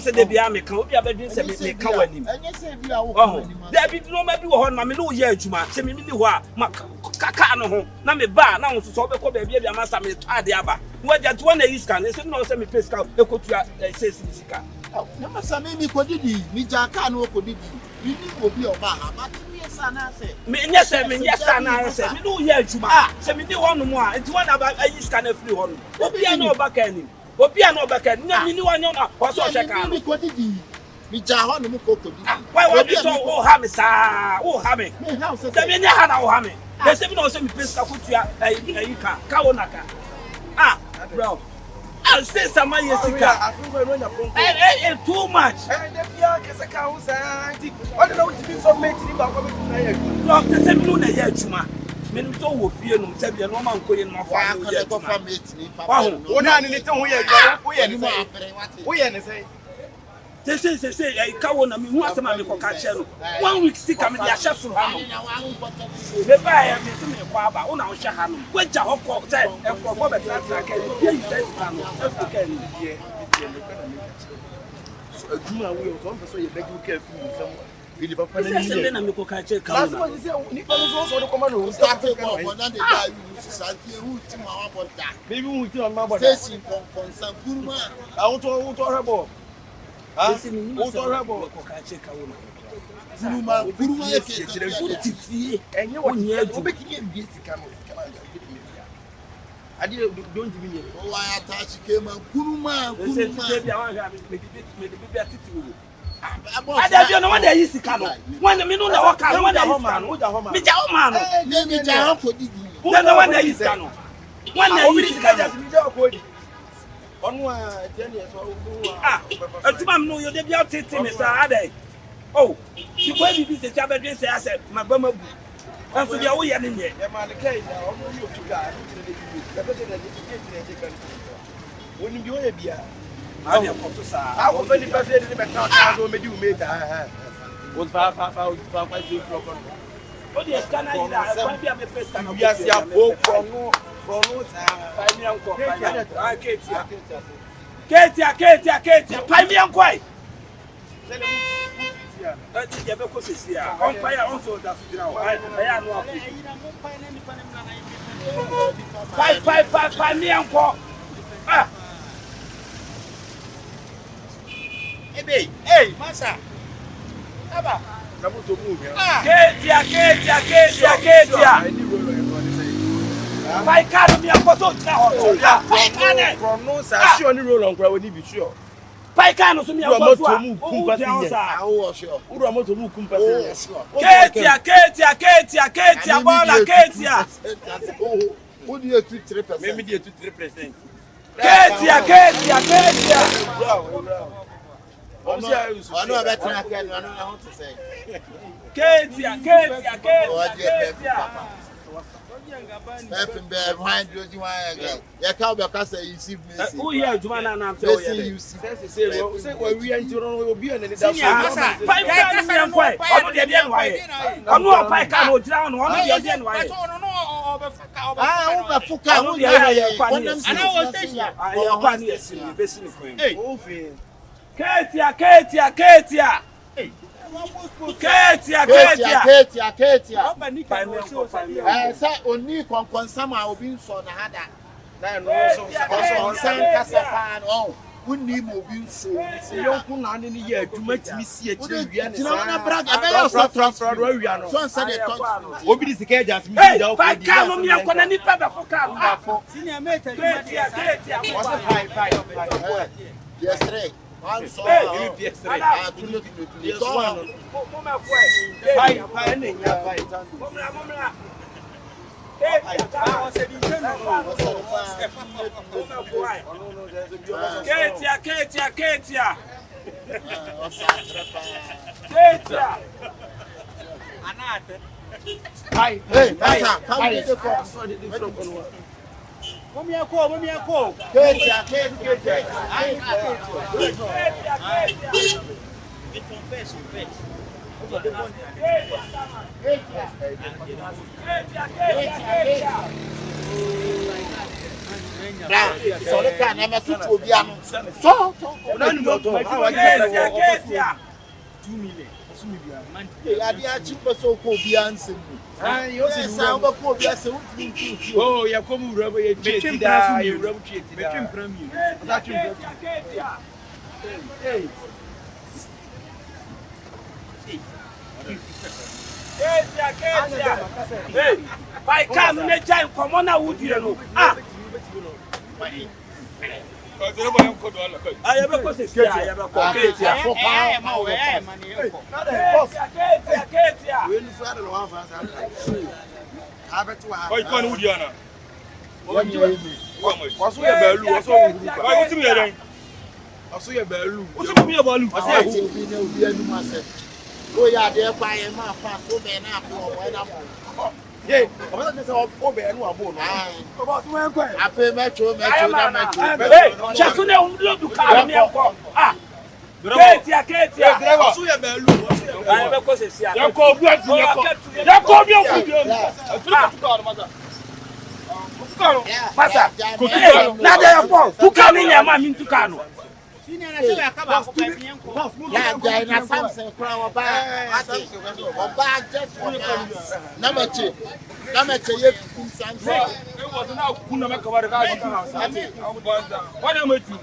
say de bia me kan obi abedin say me ka wani enye say bia wo ko wani ma da bi no ma bi wo ho ma me no ye adwuma say me ni ho a ma kaka no ho na me ba na wo so be ko ba bia ma sa me ade aba wo ja to wona yi scan say no say me pay scan e ko tu say sika na ma sa me kodidi mi ja ka no kodidi you ni obi oba ha ma me nyese me no ye adwuma se me ni hono mo a enti wona ba ayi scan free hono obi a no ba ka ni na ni wanyo na wo so cheka mi kodidi mi ja hono mo kodidi why what you so o ha me sa o ha me se me nya ha na o ha me they say me no say me pesa kutua ayi ka wona ka bro I say some yesika too much what do you be so mate ni ba ko be na ye no te se mi no na ye adwuma me no to wo fie no se bia no ma nkoye no fa no ye ko fa mate ni papa wo na ni te ho ye adwuma wo ye ni say Say, I can't me who asema me koka che 1 week sick am dia hye soro ha no. Me ba ya me me kwa aba, una wo hye ha no. Gwaja hokọ say enkofo betra tra ka bi yi say ha no. Africa ni die. Adwuma we o so mfa so ye begi wo ka fi nsam. Bili papa na ni ye. Na me koka che ka. Last one say ni pa no so de koma no. Start for na dey die you society who ti ma wa bota. Baby who ti on ma bota. Station konsan kuruma. Awon to rebo. Ah, o to rebo. Kuruma yake ti fie. Enye wo obekini bi sika no. Ade don't give me. O wa attach kema kuruma. Say bia wan ga me bibia titi wo. Ada bia no wan dey sika no. Wan me no na wo ka wan dey sika no. Me ja o ma no. Me ja ho ko didi. No wan dey sika no. Wan dey sika just me ja ko di. Onu a teni so atuma no yo de bia titi me sa adai. Oh, you go be say abedwe say ase magbama bu. Anso bia wo ye ne nye. E ma le kai na onu yo tuka. Da be de kan. Woni bi o ye bia. Ma de ko to sa. Ah, wo be ni pa say de be kan ta so me di o me da. Wo fa so pro kon. O de scanner yi da, kwa bia me pesa na. Bia sia po kono sa. Pa mi anko, pa. Ketia. Pa mi anko ai. Ati je be ko sesia. On pa ya on so da su dira o. Ai ya no afu. Pa mi anko. Ah. Hey, masa. Aba. Na moto mu ya. Ketia. Pai cara mi anko so tira ho. Pai cara. Prono sa sure ni roll on kra we ni bi sure. Pai cara so mi anko so. Moto mu kumpa sin. Awo sure. Uro moto mu kumpa sin. Ketia bola Ketia. Who do you 3%? Me dey 2-3%. Ketia. Bravo. Ono better na ken, ono na want to say. Ketia. If be behind you you want ya ka be ka say you see me. Who here Juma na say o you ye. Say we enter no obi on ni da so. Pai ka mi anko ai. Ono de dia no waye. Ono pai ka no jira no ono de dia no waye. Ah, o be fuka Ono o de ya ya kwa ni. ana o station. Ya kwa ni esi ni besi ni koen. O fe. Ketia. Pai me anko. Say oni konkonsam a obi nso na hada. Na no So san kasa pa no. Wonni mo bi nso. Yonku na ne ye adwuma timi si akire wia ne Tina na brag ebe yo so transfer do wia no. So say the touch. Obi di sika agent mi Hey, da o pai ka no mi anko na ni pa be foka. Senior mate Ketia. Pai. Yes, right. I'm sorry. Yes, Ah, tu no tu. Yes, one. Mo me foi. Pai ne nya pai. Momra. Ketia. Anate. Hey, masa, come get the phone. Mommy ako. Ketia. Sorry, can I mess with you? So, Ketia. 2 million. I did cheap so cool beyond. Oh, ya come rubber ye cheat da, you rubber cheat. Between premium. That you Hey. Ketia. Hey, by come na jai komo na wudi no. Ah. Aye be ko se Ketia, be ko Ketia. Ketia. We ni fa no one fan. Abeto ha. Oi kon wudi ana. Waso ye balu, waso wudi. Oi wuti ye den. Waso ye balu. Wuti mi ye balu. I want to be no be any myself. Oh yeah, there by my fan, so be na for when I'm. Yeah, I'm just o be enu abo no. About when go. I pay metro. Hey, just na lodu ka mi anko. Ah. Ketia. Wasu ye belu. I be ko se sia. Yako bi afu yako. Yako bi afu bi. Afrika tukaro maza. Tukaro. Masa. Na dey for. Tukaro ni nyama mi tukaro. Yeah, na Samson kura oba. Oba just for na meche ye kum Samson. It was now kuna meka wa ka What am I doing?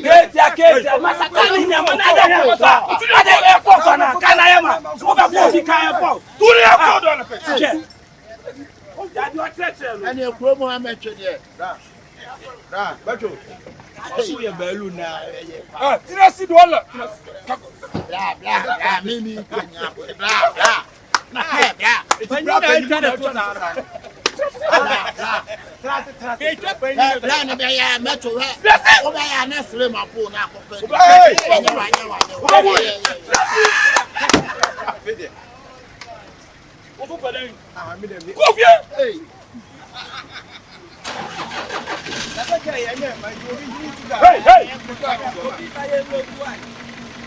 Ketia. Masa kani nyama na dey for. Na dey for sana. Kana yama. Wo be for bi kan for. Tuli ya ko do na pe. Ya do atreche. And you kuro mo ameche there. Da, bacho. Wasu ye belu na. Ah, tira si do la. Blah, mimi kenya. Blah. Blah, ne be ya meto he. O be ya na sire ma po na akofo.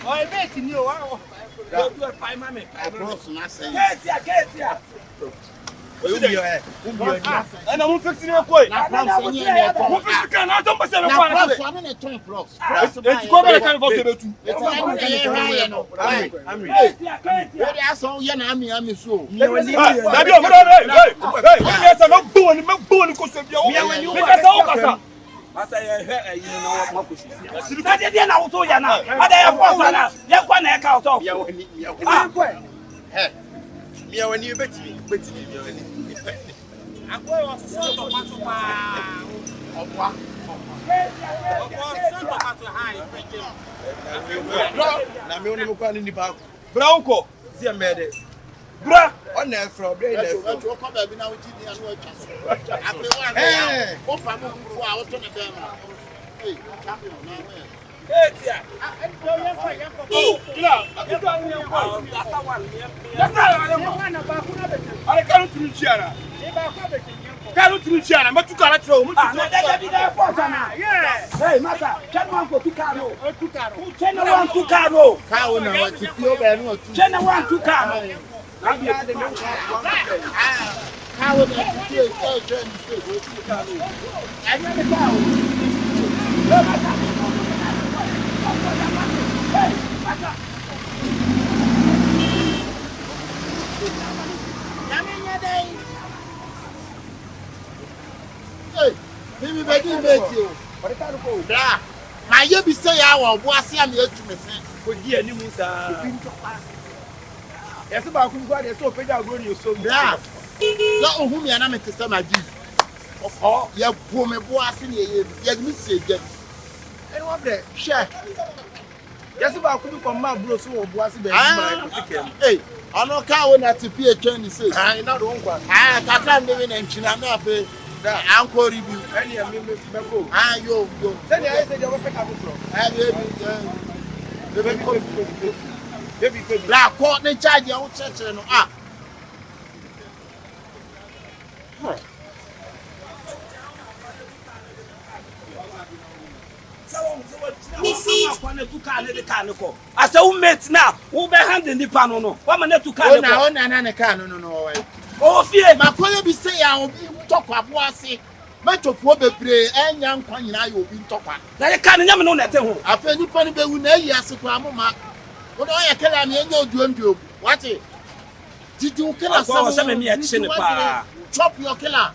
Oi, mate ni o wa. Do pai mame. Ketia. Ana mun fix ni ko. Mun fix kan na ton ba se be ko na. Eti ko be kan fo se betu. Dabi o mo hey. Yes, no bon ko se bia o. Me ka sa o kasa. Masa ye he ayi na wo makosi. Na de na wo to ya na. Ada ye fo so na. Ye kwa na e ka o to. Mia wani beti mia wani. Akoy wa so to pato pa. Obwa. So to pato high freaking. Na me woni mo kwa ni ba. Bra unko. Si amede. Bra. On na from there na from. Ko ba bi na wo ji ni anu atwa so. Ape wa. O pa mo fu a wo to na dem. Hey, champion na we. Ketia. Hey, mimi be di meti o. Bra. Ma ye bi say ya wo bo ase am etu me se. Ko di ani mu sa. Yes ba ku gwa de so peja agro ni so. Bra. La ohun mi ana me te se magi. Oh, ye bo me bo ase ni ye mi se je. Eni wo bre. Share. Yes ba ku bi ko ma bro so wo bo ase be Hey, ono ka wo na ti fi etwa ni se. Ah, ina do nkwa. Ah, kaka ndebe na nchina na afi. Da anko review. Eni ya me go. Ah, yo. Send ya say dey wo pick up from. Ah, baby. La court ne charge ya wo church no. Ah. Asa wo mate na wo be hand nipa no no wa ma na tu kan no na ne kan no o fie makoye bi se ya obi tokwa bo ase metofo bebre enya nkwa nyina ya obi ntokwa na ye kan nyam no na te ho afa nipa ne bewu na yi ase kwa mama wo do ye kala me enya oduonduo wate titi wo kala sa me mi a chi ne pa chop your killer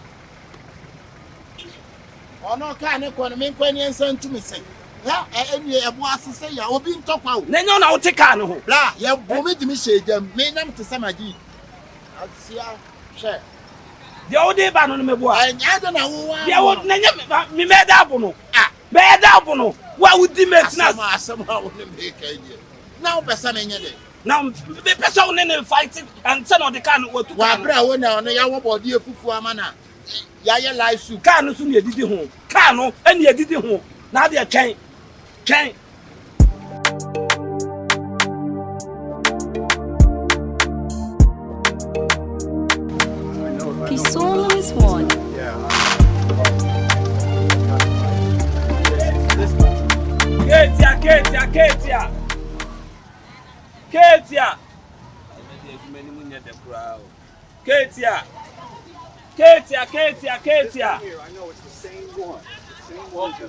ono ka ne ko ne me nkwa ni ensa ntumi se ya eni e bo ase se ya obi ntokwa o na nya na wo te kan ho bla ye bo me dimi shejam me nam te samagi asia she dia wo de ba no me bo a anya do na wo wa dia wo na nya me me da bo no me da bo no wa wo di mate na asama wo ne me ka ye na wo pesa me nya de na be pesa wo ne fight and say no de kan wo tu wa bra wo na ono ya wo body efufu amana ya ye live su kan no so ne edidi ho kan no ene edidi ho na de twen Pisolo is one. Ketia. Ketia. Ketia. Ketia. Here, I know it's the same one. Same one. I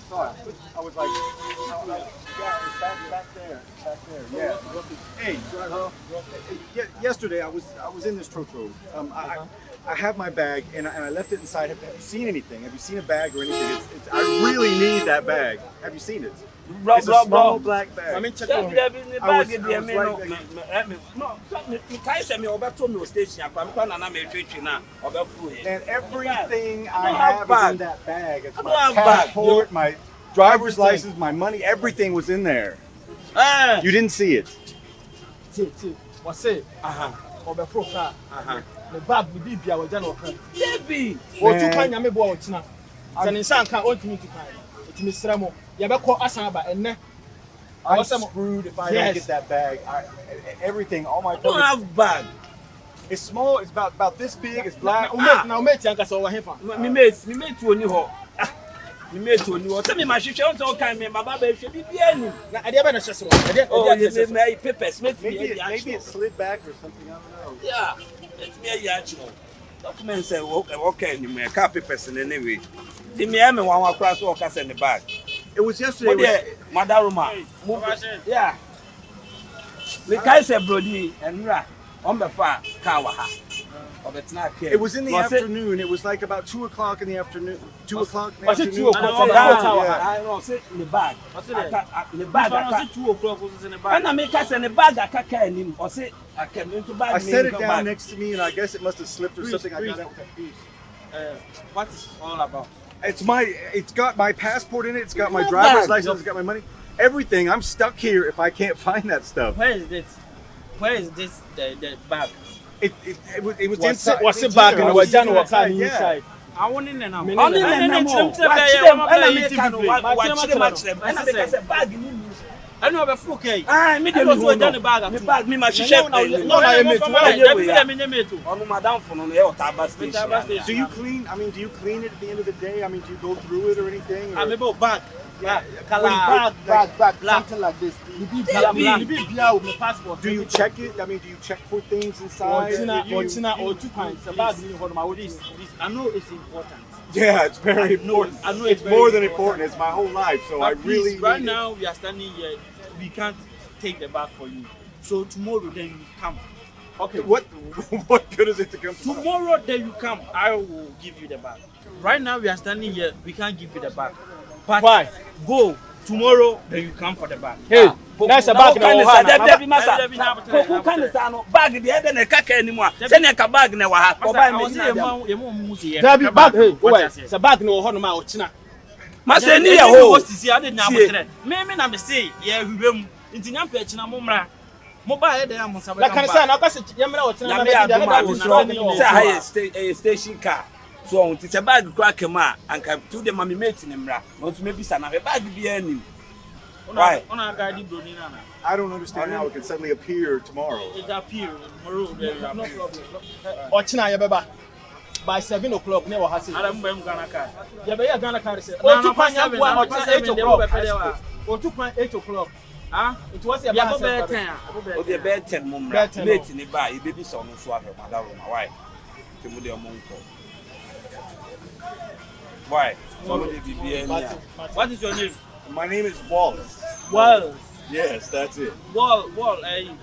saw it. I was like, yeah, it's back there. Yeah. Hey, yesterday I was in this trotro. I have my bag and I left it inside. Have you seen anything? Have you seen a bag or anything? I really need that bag. Have you seen it? It's a small black bag. I mean, check it out. And everything I have is in that bag. It's my passport, my driver's license, my money, everything was in there. You didn't see it. What's it? The bag will be our general. Baby, or 2 kind of boy. And in some can't want me to kind. It's Miss Ramo. Yabako Asaba and ne. I'm screwed if I don't get that bag. Everything, all my. Don't have bag. It's small. It's about this big. It's black. Now, mate, Yanka saw him. Me mate to only ho. Me mate to only ho. Tell me my shishon so kind me. My baby should be any. I never know just one. Oh, you may papers. Maybe it slid back or something. I don't know. Yeah, it's me a yachimo. Documents say okay, you may copy person anyway. The me am one class workers in the bag. It was yesterday. Madaruma. Yeah. We can say Brody and Ra on the far Kawaha. It was in the afternoon. It was like about 2 o'clock in the afternoon. 2 o'clock in the afternoon. 2 o'clock? I know, sit in the bag. What's it? The bag. I 2 o'clock was in the bag. And I make us in the bag. I can't carry him. Or say I came into bag. I set it down next to me, and I guess it must have slipped or something. I got it with that piece. What is all about? It's got my passport in it. It's got my driver's license. It's got my money. Everything. I'm stuck here if I can't find that stuff. Where is this? The bag? It was inside. What's the bag in the Jan or can inside? I want in and out. Only I know about okay. Me the bag. Me my share. No, madam for no Otaba station. Do you clean? I mean, do you clean it at the end of the day? I mean, do you go through it or anything? I'm about bag. Bag, something like this. With passport. Do you check it? I mean, do you check for things inside? Or 2 pints. I know it's important. Yeah, it's very important. I know it's more than important. It's my whole life, so I really. Right now, we are standing here. We can't take the bag for you. So tomorrow, then you come. Okay. What good is it to come tomorrow? Tomorrow, then you come. I will give you the bag. Right now, we are standing here. We can't give you the bag. But why? Go tomorrow, then you come for the bag. Hey, that's a bag. Opoku can stand bag the other than kaka anymore. Send a bag na wa. Dabi bag. Hey, it's a bag no ho no ma ochina. Ma say ni ya ho. I did na abotre. Me na me say ye hwem. Nti nya pe china mo mra. Mo ba ye dey am sabe. La kan say na ka say ye mra ochina na say station car. So it's a bag crack ma and can to the mommy mate in Mra. Not maybe sana bag be any. Why? I don't understand how it can suddenly appear tomorrow. It appears tomorrow. No problem. Ochina ye beba. By 7 o'clock never has it. Adam Ghana car. Ye be Ghana car say. O 2.8 o'clock. O 2.8 o'clock. Ah, it was about 10. O the bed 10 mumra. Mate in the bar, e baby son so have madam. Why? Why? What is your name? My name is Wallace. Wallace. Yes, that's it. Wall,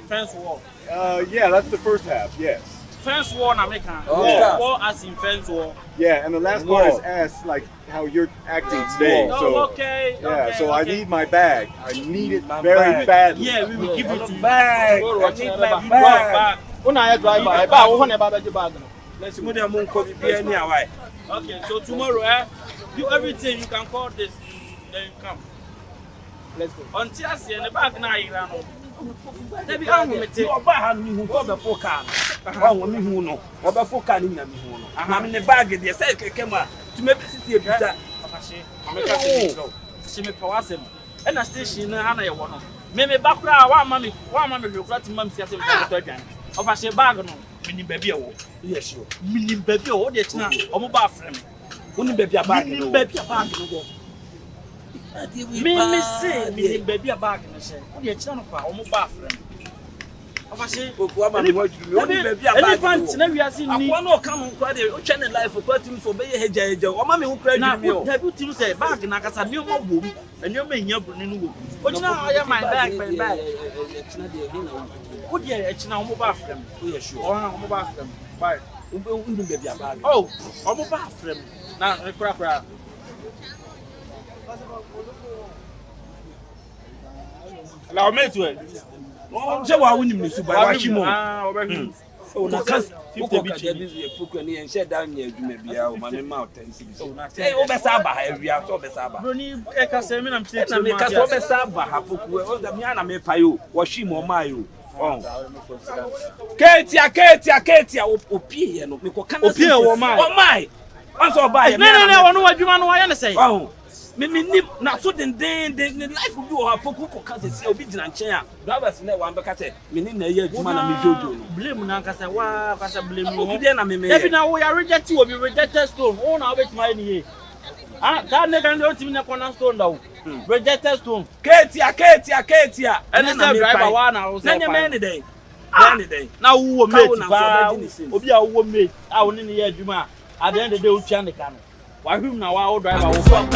fence wall. Yeah, that's the first half. Yes. Fence wall, American. Wall as in fence wall. Yeah, and the last part is as like how you're acting today. So okay. Yeah, so I need my bag. I need it very badly. Yeah, we will give it to you. Bag. I need my bag. Una driver, I buy one about the bag. Let's move them on copy be any why. Okay, so tomorrow, do everything you can call this, then you come. Let's go. Until I see in the back now, you know. Debi ahu mete oba ha no hu ko be foka no wa me hu no wo be foka ni nya me hu no aha me ne bag de say keke ma to me sisi ebisa afashe ameka se me pawasem e na station na ha na ye wo no me bakura wa ma me hwekura ti ma me siase me to aduan afashe bag no mini baby e wo yes sure mini baby e wo de china omo ba afre me woni baby a bag no baby a bag no go me say me baby a bag no say wo de china no pa omo ba afre me Afashi. Opoku ama me waduru me. Oni baby aba. Elephant na wiase ni. Akwa na oka no kwa de o chene life kwa tim so be ye heja. O ma me ho kra duru me o. Na dabi tim say bag na kasa ni o ma bom. Enyo me nya bro ni no wo. O china aya my bag. China de he na wo. O de china o mo ba frem. O ye sure. O mo ba frem. Bye. Undu baby aba. Oh, o mo ba frem. Na kura. La o metu e. Je wa wunim ni su ba wa shimo. Obehu. O na kan 50 bi che bi Opoku ni en she da nya adwuma bia o ma me ma o 10 cedis. O be sa ba ha awia so be sa ba. Bro ni e ka se me na mtie na me ka so be sa ba ha Opoku o da mi ana me pa yo wo shimo ma yo. Ketia opie ye no me ko kana opie wo mai. O mai. Onso ba ye. No wono wadwuma no wa ye ne sei. Me na so den life will be o Opoku ko kan se obi gina nchen a drivers na wan be ka se me ni na ye adwuma na me jojo no blame na kasa wa kasa blame no obi na me ebi na wo ya reject wo bi rejected stone wo na obet my ni ye ka ne kan do timi na corner stone da wo rejected stone Ketia ene se driver wa na wo se na me ni dey na wo mate ba obi a wo mate a wo ni ye adwuma at the end of the day wo tia ne ka no wa hwim na wa wo driver wo so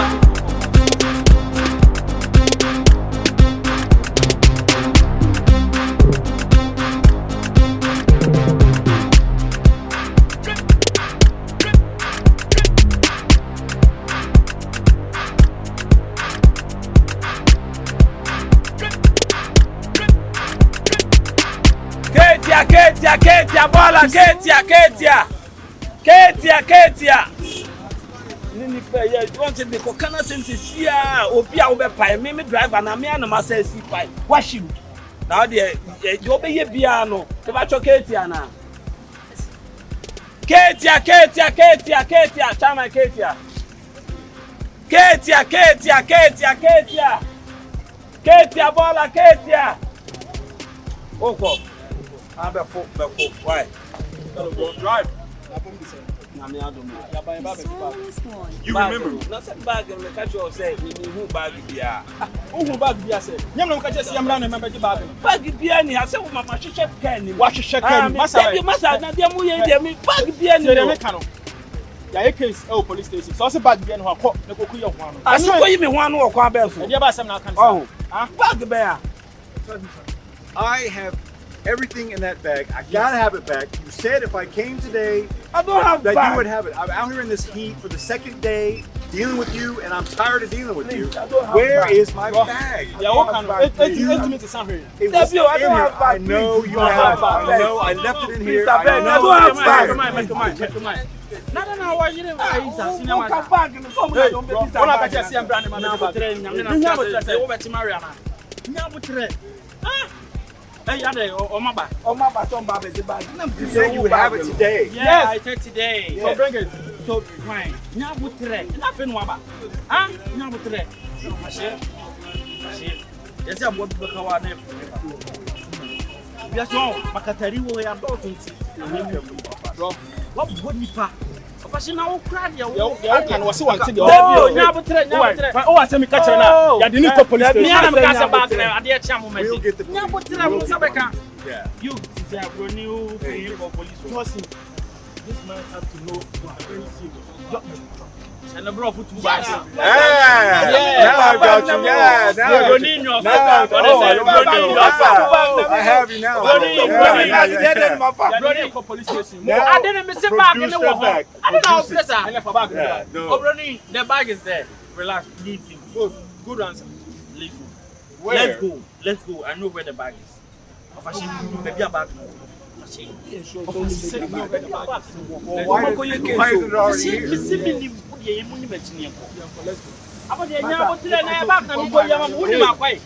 Ketia bola Ketia nini pe ye want to be ko kana sense sia obi a wo be pai me driver na me na ma say si pai washim na de yo be ye bia no te ba cho Ketia na Ketia chama Ketia bola Ketia oko be full why drive you remember na say bag me catch you say me who bag bia who bag bia say nyam na catch say amra na member bag bia ni ase wo mama hwehwe kan ni wa hwehwe kan ni masa na dia mu ye dia me bag bia ni no ka no ya case police station so say bag bia no akọ na koku ye ho ano aso ko yi me ho ano wo kwa ba so dia ba sam na kan oh bag bia I have everything in that bag. I gotta have it back. You said if I came today, I don't have that bag. You would have it. I'm out here in this heat for the second day dealing with you, and I'm tired of dealing with you. Where is my bag? Yeah, what kind of? It's not here. It was in here. I know you have it. I know. I left it in here. I know. I don't have bag. Come on. No, why you didn't buy it? No come bag. Come don't be this. What I catch say amra na Hey, Omaba, Tomba, the bag. You said you would have it today. Yeah, I said today. Yeah. So bring it. So fine. Nyabutre. Nothing waba. Huh? Nyabutre. Mashe. Yes, I'm what to kawa na. Yes, no. Makatari wo ya do tunti. Bro, what would nipa? Fashion now crowd ya wo kan wase wante de nyabutre o wase mi catch na ya de ni to police station na me kasa bag na ade chia mo We'll get the nyabutre mo sabeka Yeah. you say brony who for police trust him. This man has to know you are very serious. and the bro put two bags. Now I got you. Yeah, I have you now. Police station. I didn't miss a bag in the water. I don't know place. I left a bag there. Oh, the bag is there. Relax, leave him. Good answer. Leave him. Where? Let's go. I know where the bag is. Maybe a bag. Why is it already here? Apa dia nyabut tidak naik bag nak mikir yang mamu ni makai.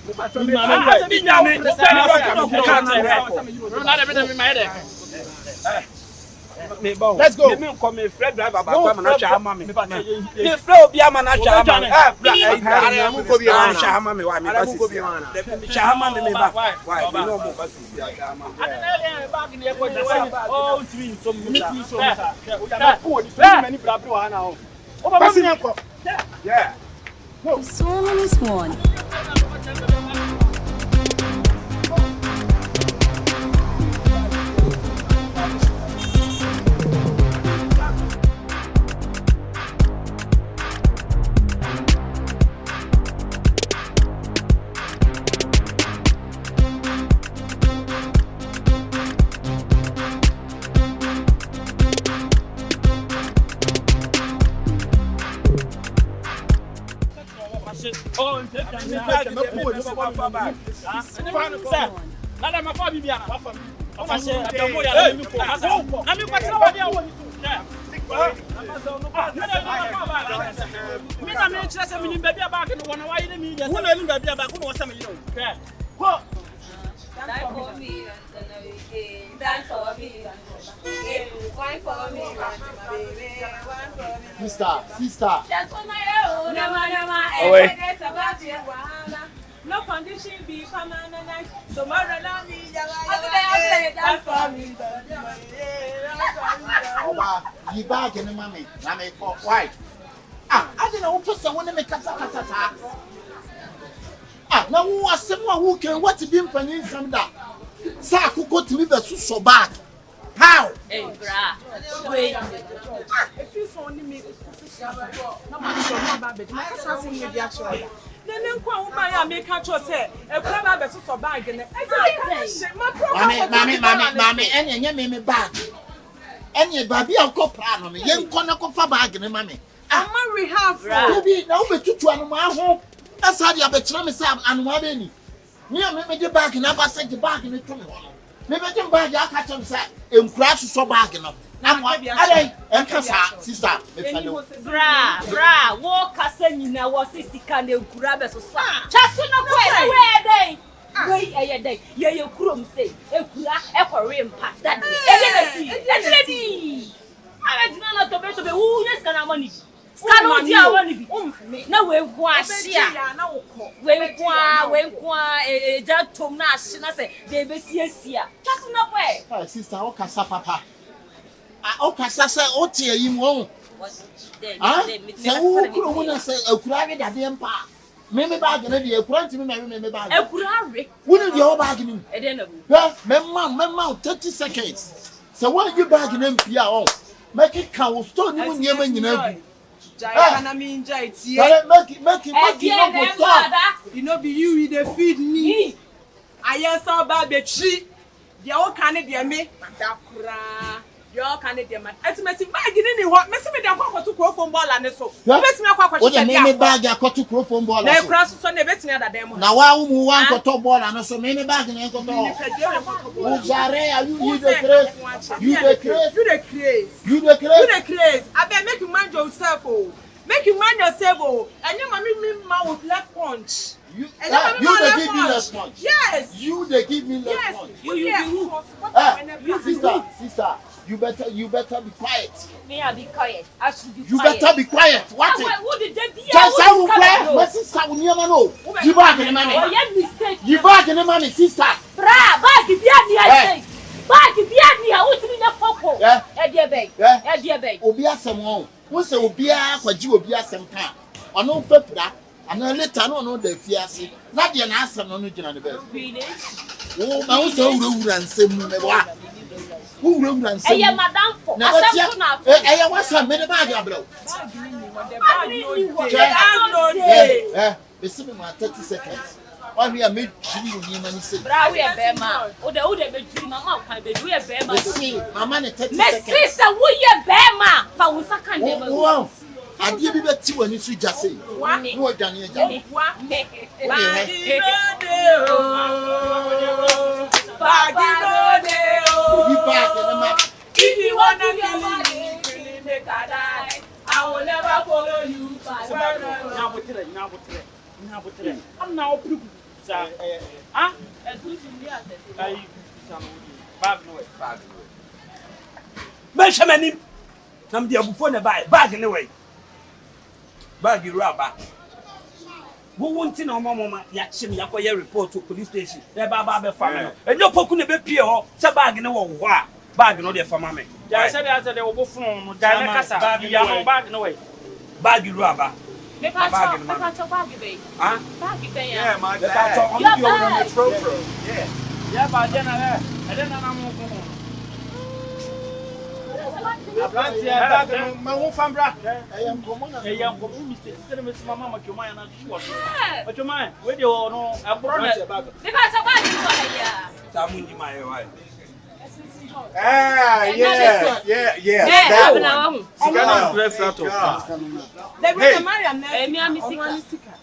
Let's go. Me come me Fred driver ba kwa na cha ama me. Me Fred obi ama na cha ama. Ara mu ko bi ana cha ama me wa me ba sisi. Cha ama me ba. Why? Me no mo ba sisi cha ama. Ada bag ni ko je. Oh, twin so me twin so. Na ko di so many brabre wa na o. O ba mi nko. Yeah. Solo is one. Nada ma fa bibia na. Fa se adamo ya na mi ko. Na mi kwatira wa dia wo ni. Me na me kire se me ni baby abak no wona wa yi mi dia. Wo na ni baby abak no wo se me yi no. Ko. Dance for me, dance for me, wine for me, Sister. Dance for my own, no condition be permanent. Tomorrow, let me dance for me. You bag in the mommy. I make for white. I didn't know for someone to make a kata. Now who was someone who can what to be in from that? Sa could go to me the so bad. How? Hey, bra. Wait. If you saw me, no man sure about it. My assassin with the actual. Then come by make a choice. A crab is so bag in it. Mammy, any bag. Any baby or copra on me. Young corner of bag in the mammy. I'm marry half. Baby, now we're two animal home. That's how you have a tramis and one any. Near me, the bag and I said the bag in the tummy. Maybe I can buy your catch and say, and crash so bag enough. Now, I and sister. Bra, walk a sending now was 60 can you grab us. Just no way, where they wait a day. Yeah, you couldn't say, a rim pack that. I did not know to be who is going to money. Scano, dear, one. No, we wash here. We just to Nash, and I say, they be here. Just no way. Sister, Okasa Papa. Okasa, Otia, you won't. So who could say a private at the empire? Maybe bargain, a point to me, maybe bargain. A curare. Wouldn't you bargain? I don't know. Mem, 30 seconds. So what you bargain, Pia? Make it count, stone you in your I mean, make it you know, be you they feed me. I saw baby tree. The old Canadian me, your Canadian man. Estimating bag in any what? Messi me down to grow from ball and so. Let's make a question. Name bag I got to grow from ball. They cross Sunday bet me at them. Now, I want to top ball and so many bag in the You the I bet make you mind yourself. Make you mind yourself. And you me mouth left punch. You they give me less punch. Yes. You they give me less punch. You sister. You better be quiet. May I be quiet? I should be quiet. You better be quiet. What? What did they do? Just how my sister will never know. You back in the money. Oh, yeah, mistake. You back in the money, sister. Bra, back if you had me, I say. Back if you had me, I would be in a focal. Yeah, dear bag. Obia some once Obia, what you will be some time. Or no fepra, and then later on the fiancé. Not the answer on the general bed. Oh, I was so rude and say, who room and say, Madame for I was some many bag blow. Listen, 30 seconds. Why we are made you say, Brawy a bear, or the old mamma, I be a bear. Mamma, 30 seconds. Sister, we a bear, for we can't never. I give you that when you just say, what more than you done. If you want to get money, I will never follow you. I'm now proof. Ah, Benjamin, come there before the bag anyway. Bag you rubber. Who won't know Mamma? Yachim, Yakoya report to police station. They're Baba family. And no Poku never peer or bag in the war. Bag no their family. I said they will go from Diana bag no way. Bag you rubber. Make a bag, baby. Huh? Yeah, my dad. I'm on the metro. Yeah, but then I don't know. My own family. I am common mistake. Instead of Mamma, your mind, I'm sure. But your mind, where you know, I brought it back. Because of what you are here. Tamundi, my wife. Ah, yeah.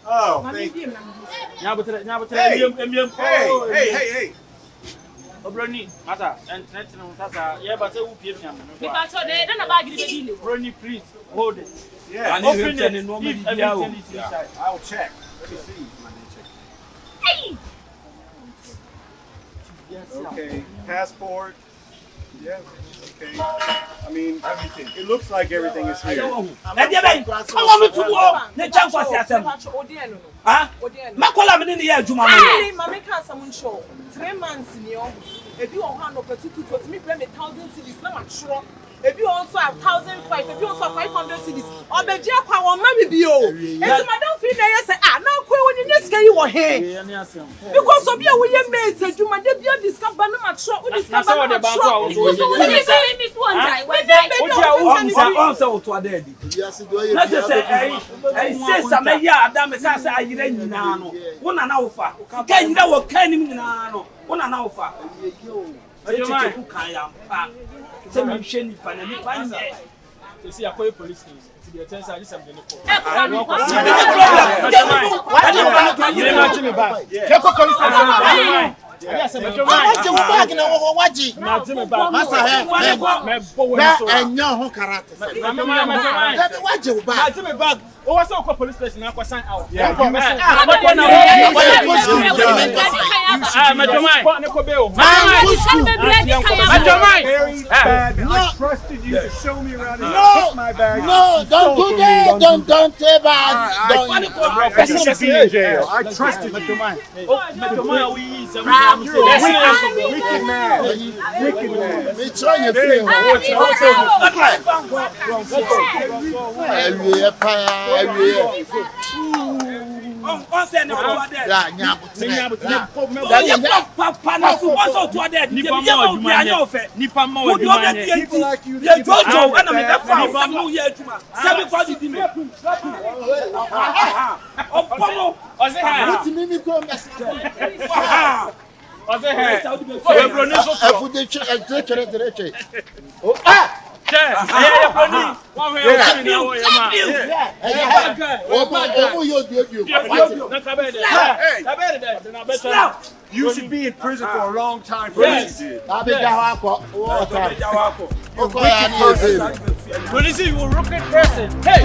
Oh, thank you. Hey. Obroni, mata, and tata, yeah, but who give me? Because they don't about giving you. Brony, please hold it. Yeah, open it and normally everything is inside. I'll check. Let me see. Hey! Okay, passport. Yeah, okay. I mean, everything. It looks like everything is here. Huh? Makola me ni ya juma mo. Hey, mama can someone show. 3 months in your if you want no opportunity to me pay me 1,000 cedis na matro. If you also have 1,500, if you also have 500 cedis. Obeji akwa won ma me bi o. Enti madam fi na say na kwa woni nyesika yi wo he. Because obi a wo ye mate adwuma de bia discount ba na matro. O discount ba na matro. I trusted you to show me around and No, my bag. no, don't do that. Don't say that. I should be in jail. I trusted you. Wicked man. Me try your thing. Every You should be in prison for a long time for what you did. Police, you will rocket person. Hey,